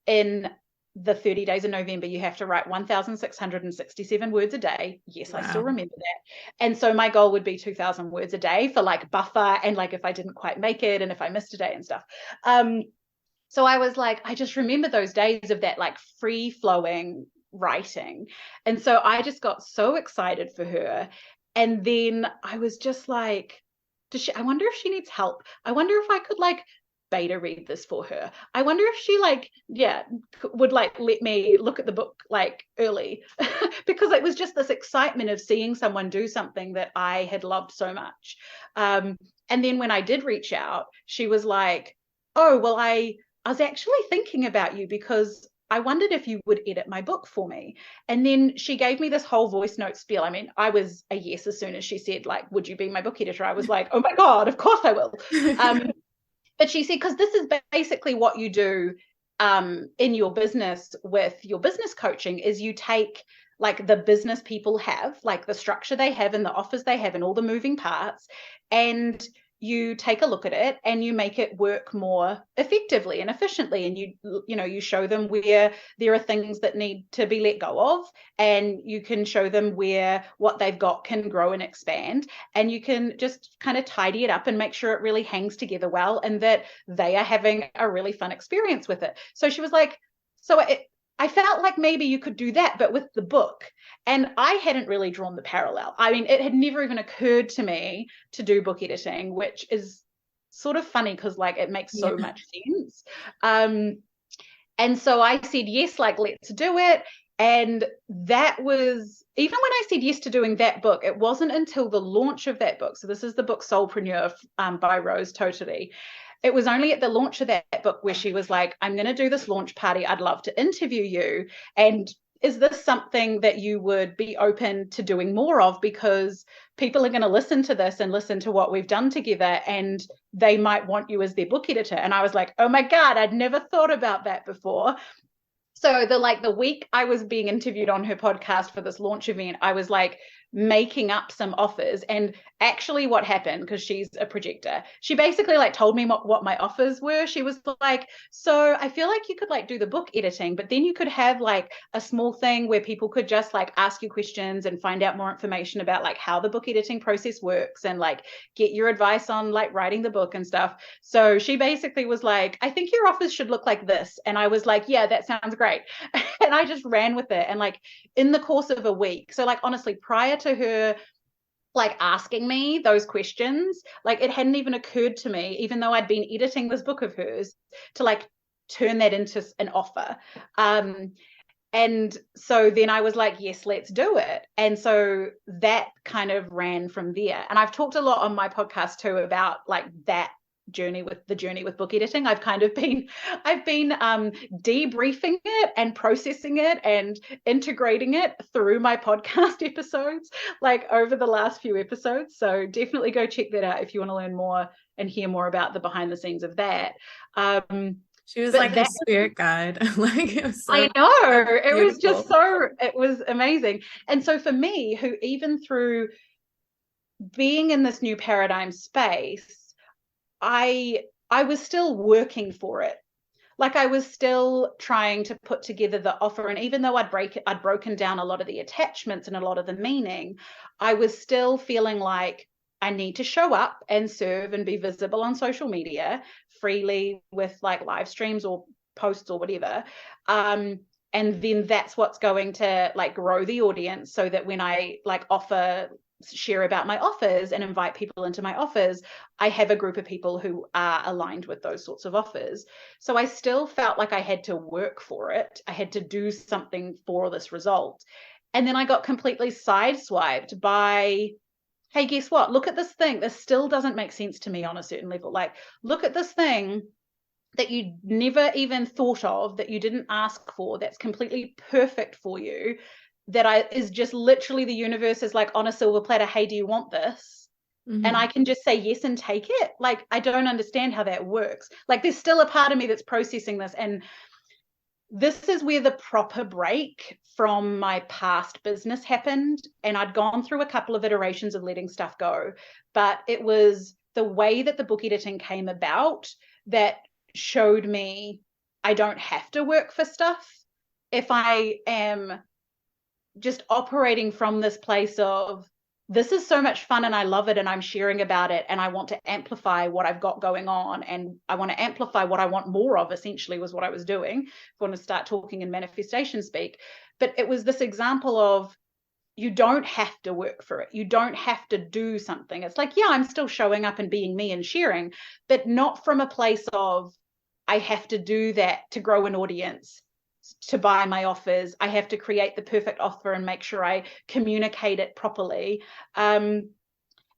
in the 30 days in November, you have to write 1,667 words a day. Yes, wow. I still remember that. And so my goal would be 2,000 words a day for like buffer, and like if I didn't quite make it and if I missed a day and stuff. So I was like, I just remember those days of that like free flowing writing. And so I just got so excited for her. And then I was just like, I wonder if she needs help. I wonder if I could like beta read this for her. I wonder if she like, would like let me look at the book like early, because it was just this excitement of seeing someone do something that I had loved so much. And then when I did reach out, she was like, oh, well, I was actually thinking about you because I wondered if you would edit my book for me. And then she gave me this whole voice note spiel. I mean, I was a yes as soon as she said, like, would you be my book editor? I was like, oh my God, of course I will. But she said, because this is basically what you do in your business with your business coaching, is you take like the business people have, like the structure they have and the offers they have and all the moving parts, and you take a look at it and you make it work more effectively and efficiently. And you show them where there are things that need to be let go of, and you can show them where what they've got can grow and expand, and you can just kind of tidy it up and make sure it really hangs together well and that they are having a really fun experience with it. So she was like, I felt like maybe you could do that, but with the book. And I hadn't really drawn the parallel. I mean, it had never even occurred to me to do book editing, which is sort of funny because like it makes so much sense. And so I said, yes, like let's do it. And that was, even when I said yes to doing that book, it wasn't until the launch of that book. So this is the book Soulpreneur by Rose Totally. It was only at the launch of that book where she was like, I'm going to do this launch party. I'd love to interview you. And is this something that you would be open to doing more of? Because people are going to listen to this and listen to what we've done together, and they might want you as their book editor. And I was like, oh my God, I'd never thought about that before. So the week I was being interviewed on her podcast for this launch event, I was like making up some offers. And actually what happened, because she's a projector, she basically like told me what my offers were. She was like, so I feel like you could like do the book editing, but then you could have like a small thing where people could just like ask you questions and find out more information about like how the book editing process works and like get your advice on like writing the book and stuff. So she basically was like, I think your offers should look like this. And I was like, yeah, that sounds great. And I just ran with it. And like in the course of a week, so like honestly, prior to her like asking me those questions, like it hadn't even occurred to me, even though I'd been editing this book of hers, to like turn that into an offer. And so then I was like, yes, let's do it. And so that kind of ran from there. And I've talked a lot on my podcast too about like that journey with book editing. I've been debriefing it and processing it and integrating it through my podcast episodes, like over the last few episodes. So definitely go check that out if you want to learn more and hear more about the behind the scenes of that. She was like a spirit guide. Like it was so I know. It was just it was amazing. And so for me, who even through being in this new paradigm space, I was still working for it. Like I was still trying to put together the offer. And even though I'd broken down a lot of the attachments and a lot of the meaning, I was still feeling like I need to show up and serve and be visible on social media freely with like live streams or posts or whatever. And then that's what's going to like grow the audience, so that when I like share about my offers and invite people into my offers, I have a group of people who are aligned with those sorts of offers. So I still felt like I had to work for it. I had to do something for this result. And then I got completely sideswiped by, hey, guess what? Look at this thing. This still doesn't make sense to me on a certain level. Like, look at this thing that you never even thought of, that you didn't ask for, that's completely perfect for you, that is just literally the universe is like on a silver platter, hey, do you want this? and I can just say yes and take it. Like, I don't understand how that works. Like, there's still a part of me that's processing this. And this is where the proper break from my past business happened. And I'd gone through a couple of iterations of letting stuff go, but it was the way that the book editing came about that showed me I don't have to work for stuff. If I am just operating from this place of, this is so much fun and I love it and I'm sharing about it and I want to amplify what I've got going on and I want to amplify what I want more of, essentially was what I was doing. I want to start talking in manifestation speak. But it was this example of, you don't have to work for it. You don't have to do something. It's like, yeah, I'm still showing up and being me and sharing, but not from a place of, I have to do that to grow an audience, to buy my offers. I have to create the perfect offer and make sure I communicate it properly. And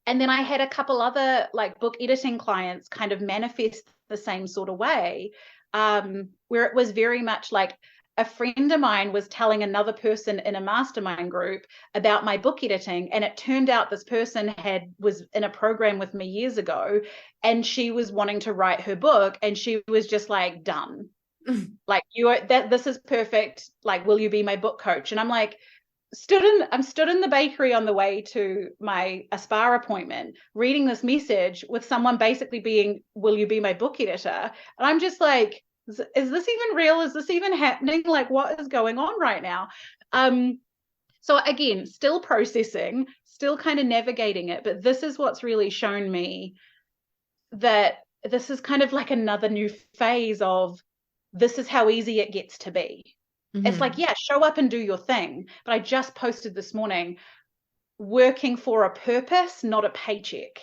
then I had a couple other like book editing clients kind of manifest the same sort of way, where it was very much like, a friend of mine was telling another person in a mastermind group about my book editing, and it turned out this person was in a program with me years ago, and she was wanting to write her book, and she was just like, done. Like, this is perfect. Like, will you be my book coach? And I'm like, I'm stood in the bakery on the way to my Aspire appointment, reading this message with someone basically being, will you be my book editor? And I'm just like, is this even real? Is this even happening? Like, what is going on right now? So again, still processing, still kind of navigating it, but this is what's really shown me that this is kind of like another new phase of, this is how easy it gets to be. It's like, yeah, show up and do your thing. But I just posted this morning, working for a purpose, not a paycheck.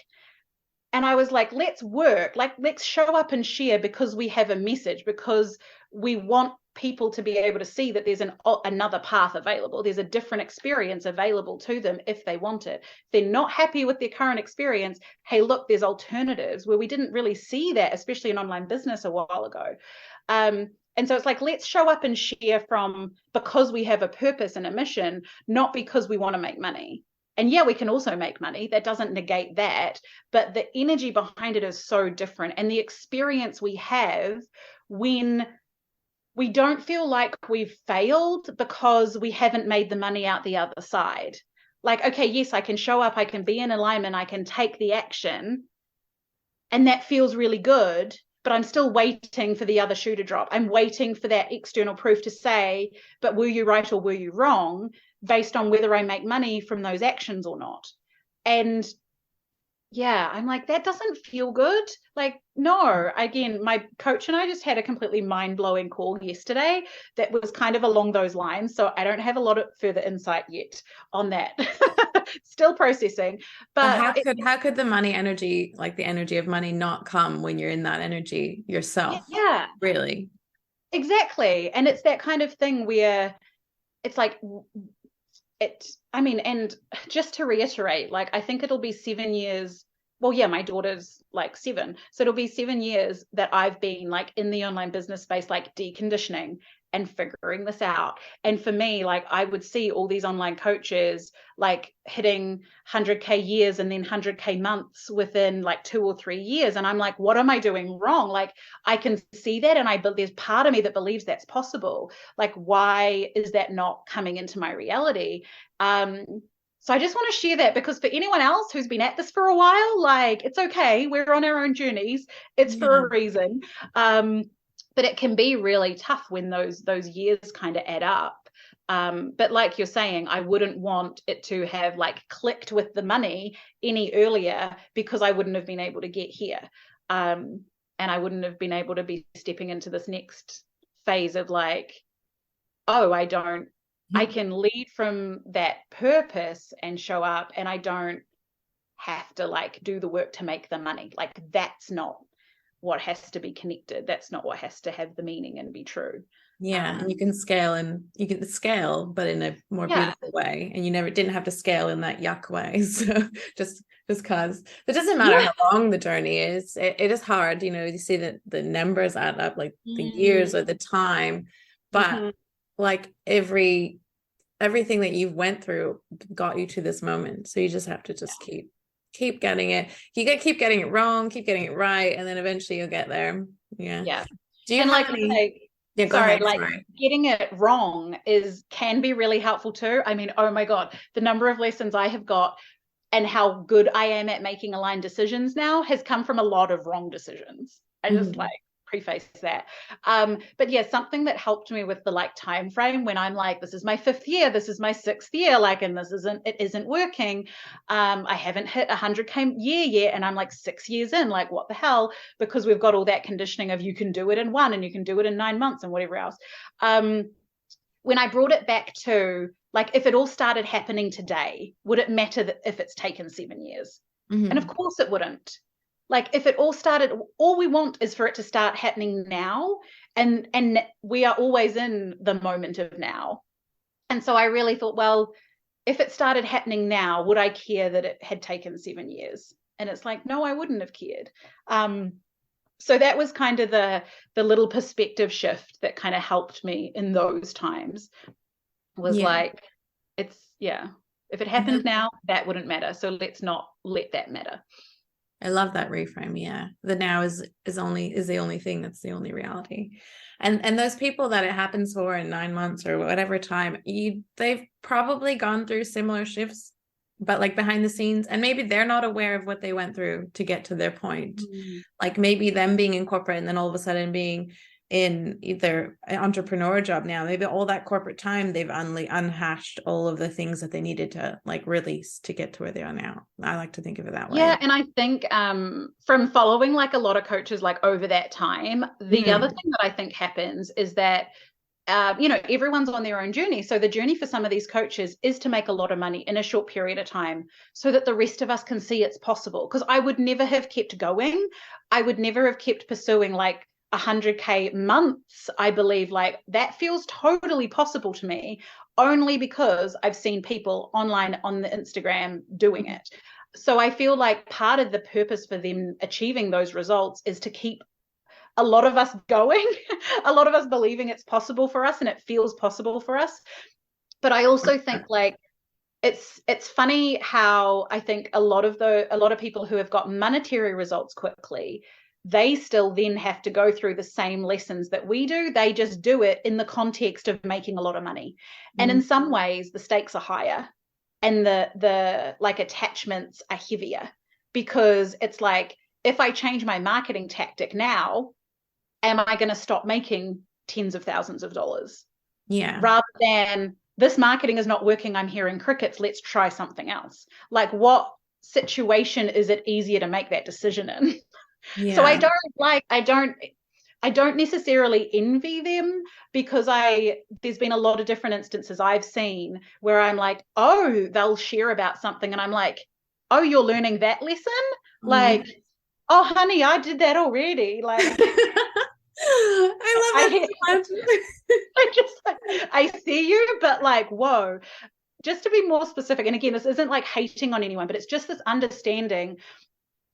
And I was like, let's work, like, let's show up and share because we have a message, because we want people to be able to see that there's another path available. There's a different experience available to them if they want it. If they're not happy with their current experience, hey, look, there's alternatives, where we didn't really see that, especially in online business a while ago. And so it's like, let's show up and share from, because we have a purpose and a mission, not because we want to make money. And yeah, we can also make money. That doesn't negate that. But the energy behind it is so different. And the experience we have when we don't feel like we've failed because we haven't made the money out the other side. Like, okay, yes, I can show up, I can be in alignment, I can take the action. And that feels really good. But I'm still waiting for the other shoe to drop. I'm waiting for that external proof to say, but were you right or were you wrong, based on whether I make money from those actions or not. And yeah, I'm like, that doesn't feel good. Like, no, again, my coach and I just had a completely mind-blowing call yesterday that was kind of along those lines. So I don't have a lot of further insight yet on that. Still processing. But how could the money energy, like the energy of money, not come when you're in that energy yourself? Yeah, really. Exactly. And it's that kind of thing where it's like, and just to reiterate, like, I think it'll be 7 years. Well, yeah, my daughter's like 7. So it'll be 7 years that I've been like in the online business space, like deconditioning and figuring this out. And for me, like, I would see all these online coaches like hitting 100K years and then 100K months within like 2 or 3 years. And I'm like, what am I doing wrong? Like, I can see that. But there's part of me that believes that's possible. Like, why is that not coming into my reality? So I just want to share that, because for anyone else who's been at this for a while, like, it's okay. We're on our own journeys. It's for a reason. But it can be really tough when those years kind of add up. But like you're saying, I wouldn't want it to have like clicked with the money any earlier, because I wouldn't have been able to get here. And I wouldn't have been able to be stepping into this next phase of like, oh, I can lead from that purpose and show up, and I don't have to like do the work to make the money. Like, that's not what has to be connected. That's not what has to have the meaning and be true. Yeah, and you can scale, but in a more beautiful way. And you didn't have to scale in that yuck way. So just because it doesn't matter how long the journey is, it is hard. You see that the numbers add up, like the years or the time, but like everything that you've went through got you to this moment. So you just have to keep keep getting it. Keep getting it wrong, keep getting it right, and then eventually you'll get there. Yeah. Yeah. Do you And have like, any? like Yeah, go sorry, ahead. like Sorry. getting it wrong can be really helpful too. I mean, oh my God, the number of lessons I have got and how good I am at making aligned decisions now has come from a lot of wrong decisions. I just like preface that. But yeah, something that helped me with the like time frame when I'm like, this is my 5th year, this is my 6th year, like, and it isn't working. I haven't hit 100K year yet, and I'm like 6 years in, like, what the hell? Because we've got all that conditioning of you can do it in 1 and you can do it in 9 months and whatever else. When I brought it back to like, if it all started happening today, would it matter that if it's taken 7 years? And of course it wouldn't. Like, if it all started, all we want is for it to start happening now, and we are always in the moment of now. And so I really thought, well, if it started happening now, would I care that it had taken 7 years? And it's like, no, I wouldn't have cared. So that was kind of the little perspective shift that kind of helped me in those times. Was like, it's, yeah, if it happened now, that wouldn't matter. So let's not let that matter. I love that reframe. Yeah. The now is the only thing that's the only reality. And those people that it happens for in 9 months or whatever time, they've probably gone through similar shifts, but like behind the scenes, and maybe they're not aware of what they went through to get to their point. Like maybe them being in corporate and then all of a sudden being in either an entrepreneur job now, maybe all that corporate time they've unhashed all of the things that they needed to like release to get to where they are now. I like to think of it that way. Yeah, and I think from following like a lot of coaches like over that time, the other thing that I think happens is that everyone's on their own journey. So the journey for some of these coaches is to make a lot of money in a short period of time so that the rest of us can see it's possible. Because I would never have kept going. I would never have kept pursuing like 100K months. I believe like that feels totally possible to me only because I've seen people online on the Instagram doing it. So I feel like part of the purpose for them achieving those results is to keep a lot of us going, a lot of us believing it's possible for us and it feels possible for us. But I also think like it's funny how I think a lot of people who have got monetary results quickly, they still then have to go through the same lessons that we do. They just do it in the context of making a lot of money. And in some ways the stakes are higher and the like attachments are heavier, because it's like, if I change my marketing tactic now, am I going to stop making tens of thousands of dollars? Yeah. Rather than, this marketing is not working, I'm hearing crickets, let's try something else. Like, what situation is it easier to make that decision in? Yeah. So I don't necessarily envy them, because there's been a lot of different instances I've seen where I'm like, oh, they'll share about something and I'm like, oh, you're learning that lesson? Like, oh, honey, I did that already. Like, I love that so much. I see you, but like, whoa, just to be more specific. And again, this isn't like hating on anyone, but it's just this understanding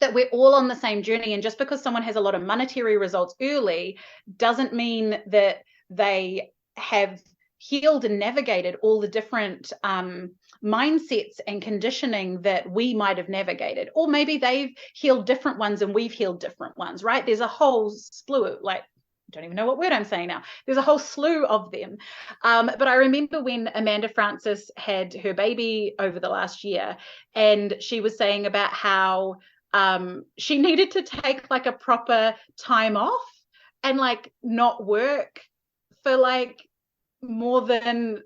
that we're all on the same journey. And just because someone has a lot of monetary results early doesn't mean that they have healed and navigated all the different mindsets and conditioning that we might have navigated. Or maybe they've healed different ones and we've healed different ones, right? There's a whole slew of, like, I don't even know what word I'm saying now. There's a whole slew of them. But I remember when Amanda Francis had her baby over the last year, and she was saying about how she needed to take like a proper time off and like not work for like more than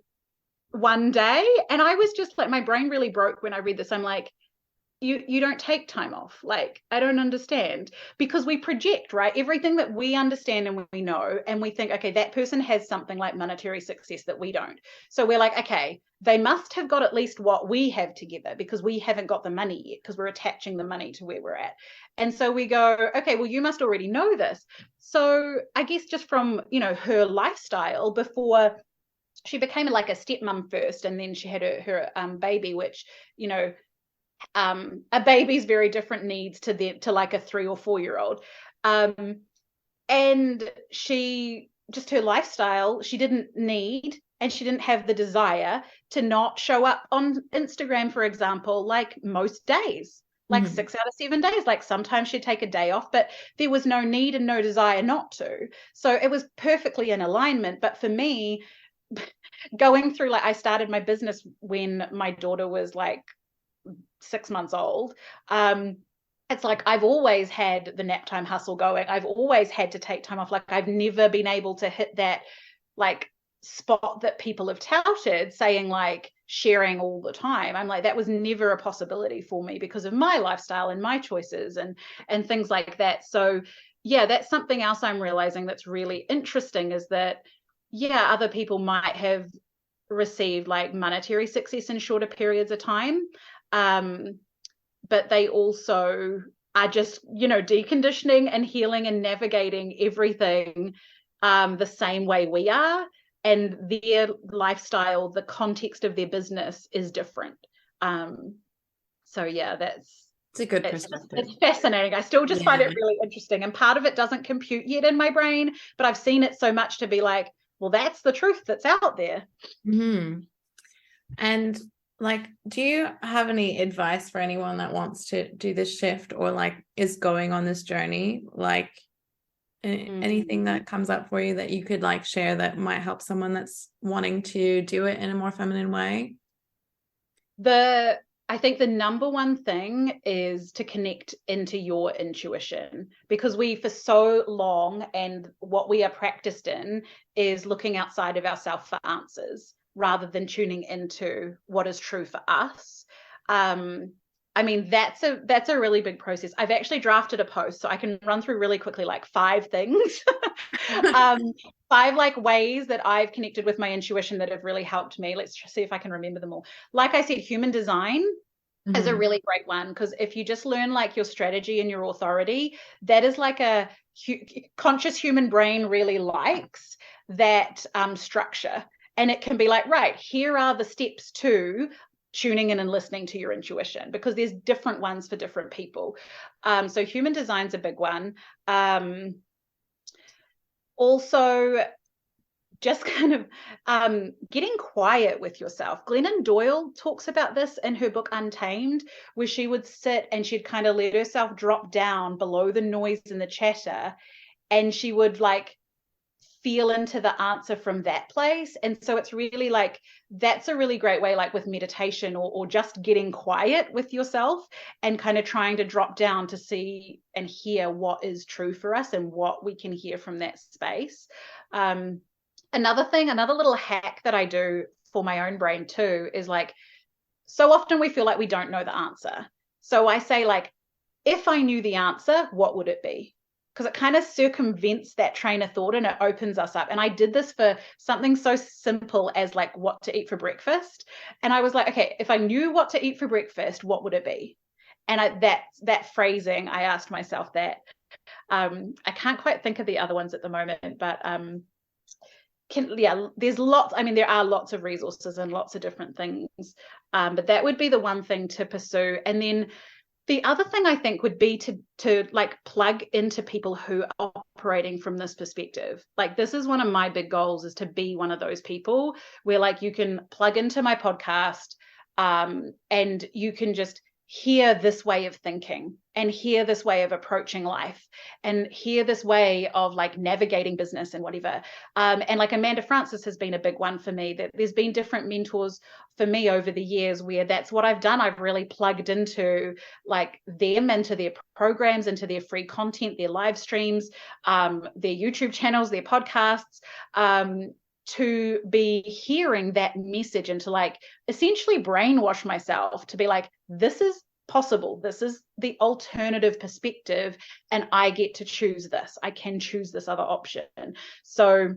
one day. And I was just like, my brain really broke when I read this. I'm like, you don't take time off. Like, I don't understand, because we project, right? Everything that we understand and we know, and we think, okay, that person has something like monetary success that we don't. So we're like, okay, they must have got at least what we have together, because we haven't got the money yet, because we're attaching the money to where we're at. And so we go, okay, well, you must already know this. So I guess just from, her lifestyle before she became like a stepmom first, and then she had her baby, which, a baby's very different needs to like a 3 or 4 year old. And she, just her lifestyle, she didn't need, and she didn't have the desire to not show up on Instagram, for example, like most days. like 6 out of 7 days. Like sometimes she'd take a day off, but there was no need and no desire not to. So it was perfectly in alignment. But for me, going through, like, I started my business when my daughter was like 6 months old. It's like I've always had the nap time hustle going. I've always had to take time off. Like I've never been able to hit that like spot that people have touted, saying like sharing all the time. I'm like, that was never a possibility for me because of my lifestyle and my choices and things like that. So yeah, that's something else I'm realizing that's really interesting, is that yeah, other people might have received like monetary success in shorter periods of time, but they also are just, you know, deconditioning and healing and navigating everything the same way we are, and their lifestyle, the context of their business is different. So yeah, it's a good perspective. It's fascinating. I still just find it really interesting, and part of it doesn't compute yet in my brain, but I've seen it so much to be like, well, that's the truth that's out there. And like, do you have any advice for anyone that wants to do this shift or like is going on this journey? Like anything that comes up for you that you could like share that might help someone that's wanting to do it in a more feminine way? I think the number one thing is to connect into your intuition, because we, for so long, and what we are practiced in is looking outside of ourselves for answers rather than tuning into what is true for us. I mean, that's a really big process. I've actually drafted a post, so I can run through really quickly like 5 things. 5 like ways that I've connected with my intuition that have really helped me. Let's see if I can remember them all. Like I said, human design is a really great one, because if you just learn like your strategy and your authority, that is like a conscious human brain really likes that structure. And it can be like, right, here are the steps to tuning in and listening to your intuition, because there's different ones for different people. So human design's a big one. Also, just kind of getting quiet with yourself. Glennon Doyle talks about this in her book Untamed, where she would sit and she'd kind of let herself drop down below the noise and the chatter, and she would like feel into the answer from that place. And so it's really like, that's a really great way, like with meditation or just getting quiet with yourself and kind of trying to drop down to see and hear what is true for us and what we can hear from that space. Another little hack that I do for my own brain too is like, so often we feel like we don't know the answer. So I say like, if I knew the answer, what would it be? Because it kind of circumvents that train of thought and it opens us up. And I did this for something so simple as like what to eat for breakfast. And I was like, okay, if I knew what to eat for breakfast, what would it be? And that phrasing, I asked myself that. I can't quite think of the other ones at the moment, but there's lots. I mean, there are lots of resources and lots of different things, but that would be the one thing to pursue. And then the other thing I think would be to like plug into people who are operating from this perspective. Like this is one of my big goals, is to be one of those people where like you can plug into my podcast and you can just hear this way of thinking and hear this way of approaching life and hear this way of like navigating business and whatever. And like Amanda Francis has been a big one for me, that there's been different mentors for me over the years where that's what I've done. I've really plugged into like them, into their programs, into their free content, their live streams, their YouTube channels, their podcasts, to be hearing that message and to like essentially brainwash myself to be like, this is possible. This is the alternative perspective. And I get to choose this. I can choose this other option. So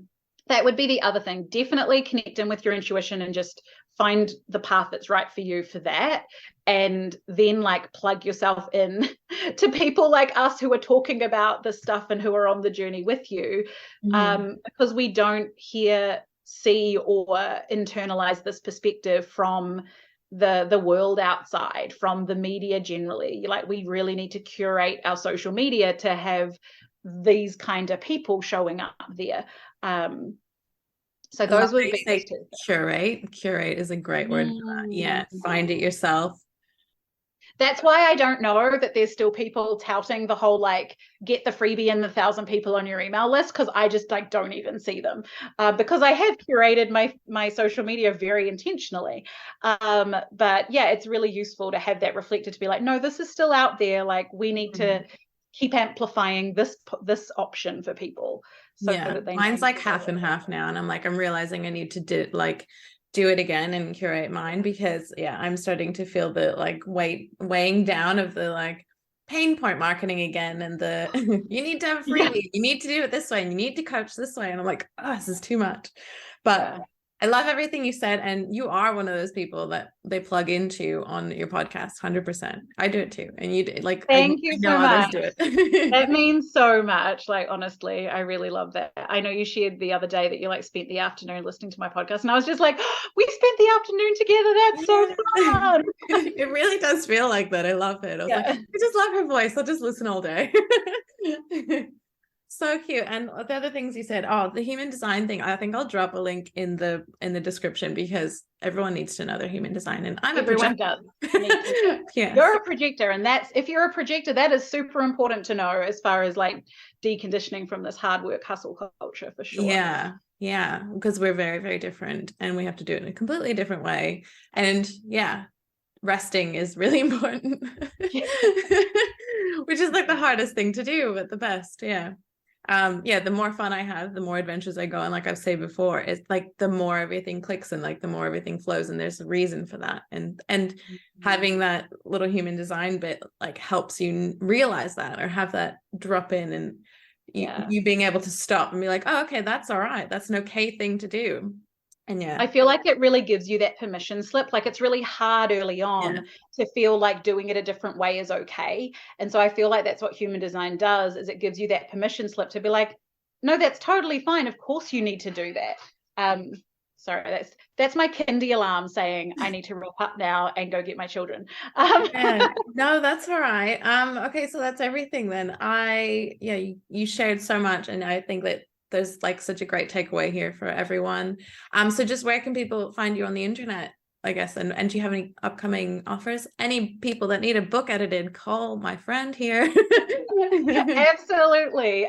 that would be the other thing. Definitely connect in with your intuition and just find the path that's right for you for that. And then like plug yourself in to people like us who are talking about this stuff and who are on the journey with you. Because we don't see or internalize this perspective from the world outside, from the media generally. Like we really need to curate our social media to have these kind of people showing up there. So those would be like curate is a great word for that. Yeah, find it yourself. That's why I don't know that there's still people touting the whole like get the freebie and the 1,000 people on your email list, because I just like don't even see them, because I have curated my social media very intentionally. But yeah, it's really useful to have that reflected, to be like, no, this is still out there. Like we need to keep amplifying this option for people, so that they mine's know. like half and half now, and I'm realizing I need to do it again and curate mine, because I'm starting to feel the like weighing down of the like pain point marketing again, and the you need to have a freebie, you need to do it this way, and you need to coach this way, and I'm like, oh, this is too much. But I love everything you said, and you are one of those people that they plug into on your podcast, 100%. I do it too, and you do, like, thank you so much. Do it. That means so much. Like, honestly, I really love that. I know you shared the other day that you like spent the afternoon listening to my podcast, and I was just like, oh, we spent the afternoon together. That's so fun. It really does feel like that. I love it. I was like, I just love her voice. I'll just listen all day. So cute. And the other things you said, the human design thing, I think I'll drop a link in the description, because everyone needs to know their human design, and everyone does. Yes. You're a projector, and if you're a projector, that is super important to know as far as like deconditioning from this hard work hustle culture, for sure. Yeah, because we're very, very different, and we have to do it in a completely different way. And resting is really important. Which is like the hardest thing to do, but the best. The more fun I have, the more adventures I go on. Like I've said before, it's like the more everything clicks, and like the more everything flows, and there's a reason for that. And having that little human design bit like helps you realize that, or have that drop in, and you being able to stop and be like, oh, okay, that's all right, that's an okay thing to do. And I feel like it really gives you that permission slip. Like it's really hard early on to feel like doing it a different way is okay. And so I feel like that's what human design does, is it gives you that permission slip to be like, no, that's totally fine. Of course you need to do that. Sorry, that's my kindy alarm saying I need to wrap up now and go get my children. No, that's all right. Okay, so that's everything then. You shared so much, and I think that there's like such a great takeaway here for everyone. So just where can people find you on the internet, I guess, and do you have any upcoming offers? Any people that need a book edited, call my friend here. Absolutely.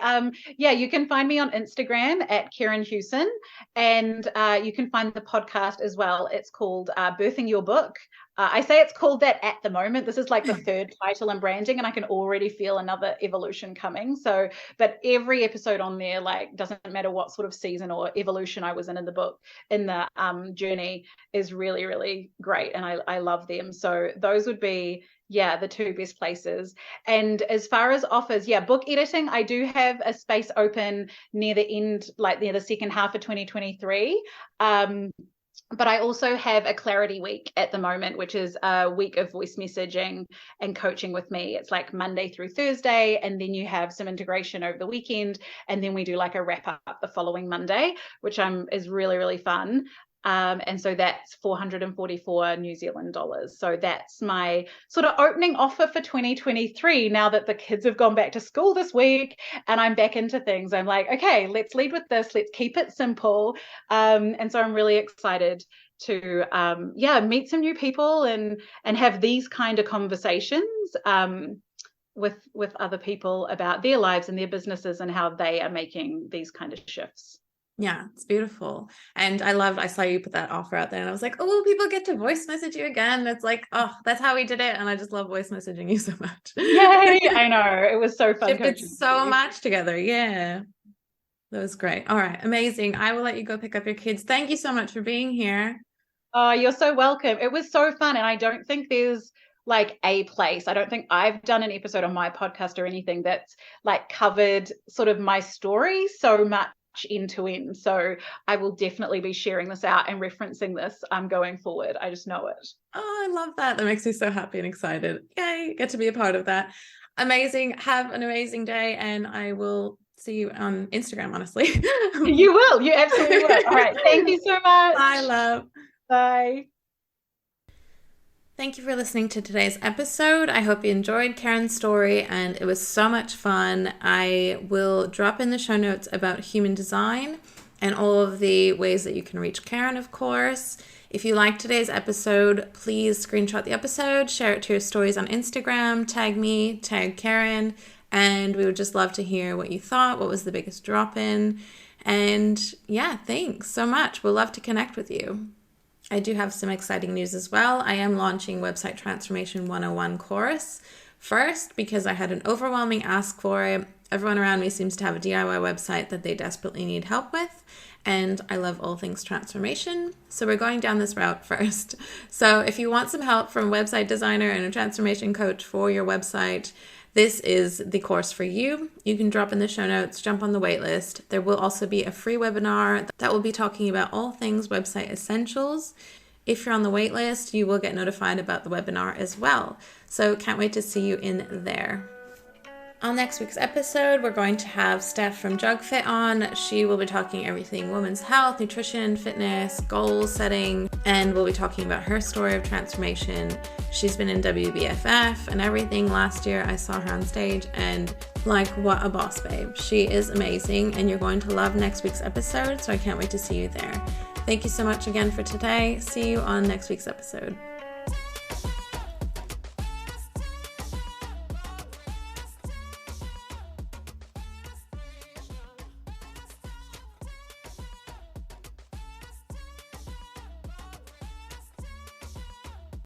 You can find me on Instagram at Kerryn Hewson, and you can find the podcast as well. It's called Birthing Your Book. I say it's called that at the moment. This is like the third title and branding, and I can already feel another evolution coming. So, but every episode on there, like, doesn't matter what sort of season or evolution I was in the book, in the journey, is really, really great. And I love them. So those would be, the two best places. And as far as offers, book editing, I do have a space open near the end, like near the second half of 2023. But I also have a clarity week at the moment, which is a week of voice messaging and coaching with me. It's like Monday through Thursday, and then you have some integration over the weekend, and then we do like a wrap up the following Monday, which is really, really fun. And so that's 444 New Zealand dollars. So that's my sort of opening offer for 2023. Now that the kids have gone back to school this week and I'm back into things, I'm like, okay, let's lead with this. Let's keep it simple. And so I'm really excited to, meet some new people and have these kind of conversations with other people about their lives and their businesses and how they are making these kind of shifts. Yeah, it's beautiful. And I saw you put that offer out there, and I was like, oh, people get to voice message you again. It's like, oh, that's how we did it. And I just love voice messaging you so much. Yay, I know. It was so fun. It's so much together. Yeah. That was great. All right. Amazing. I will let you go pick up your kids. Thank you so much for being here. Oh, you're so welcome. It was so fun. And I don't think there's like a place. I don't think I've done an episode on my podcast or anything that's like covered sort of my story so much end to end. So I will definitely be sharing this out and referencing this going forward. I just know it. Oh, I love that. That makes me so happy and excited. Yay, get to be a part of that. Amazing. Have an amazing day, and I will see you on Instagram, honestly. You will. You absolutely will. All right. Thank you so much. Bye, love. Bye. Thank you for listening to today's episode. I hope you enjoyed Kerryn's story, and it was so much fun. I will drop in the show notes about human design and all of the ways that you can reach Kerryn, of course. If you liked today's episode, please screenshot the episode, share it to your stories on Instagram, tag me, tag Kerryn, and we would just love to hear what you thought, what was the biggest drop-in. And yeah, thanks so much. We'll love to connect with you. I do have some exciting news as well. I am launching Website Transformation 101 course first because I had an overwhelming ask for it. Everyone around me seems to have a DIY website that they desperately need help with, and I love all things transformation, so we're going down this route first. So if you want some help from a website designer and a transformation coach for your website, this is the course for you. You can drop in the show notes, jump on the waitlist. There will also be a free webinar that will be talking about all things website essentials. If you're on the waitlist, you will get notified about the webinar as well. So can't wait to see you in there. On next week's episode, we're going to have Steph from JugFit on. She will be talking everything women's health, nutrition, fitness, goal setting, and we'll be talking about her story of transformation. She's been in WBFF and everything. Last year, I saw her on stage and what a boss babe. She is amazing, and you're going to love next week's episode, so I can't wait to see you there. Thank you so much again for today. See you on next week's episode.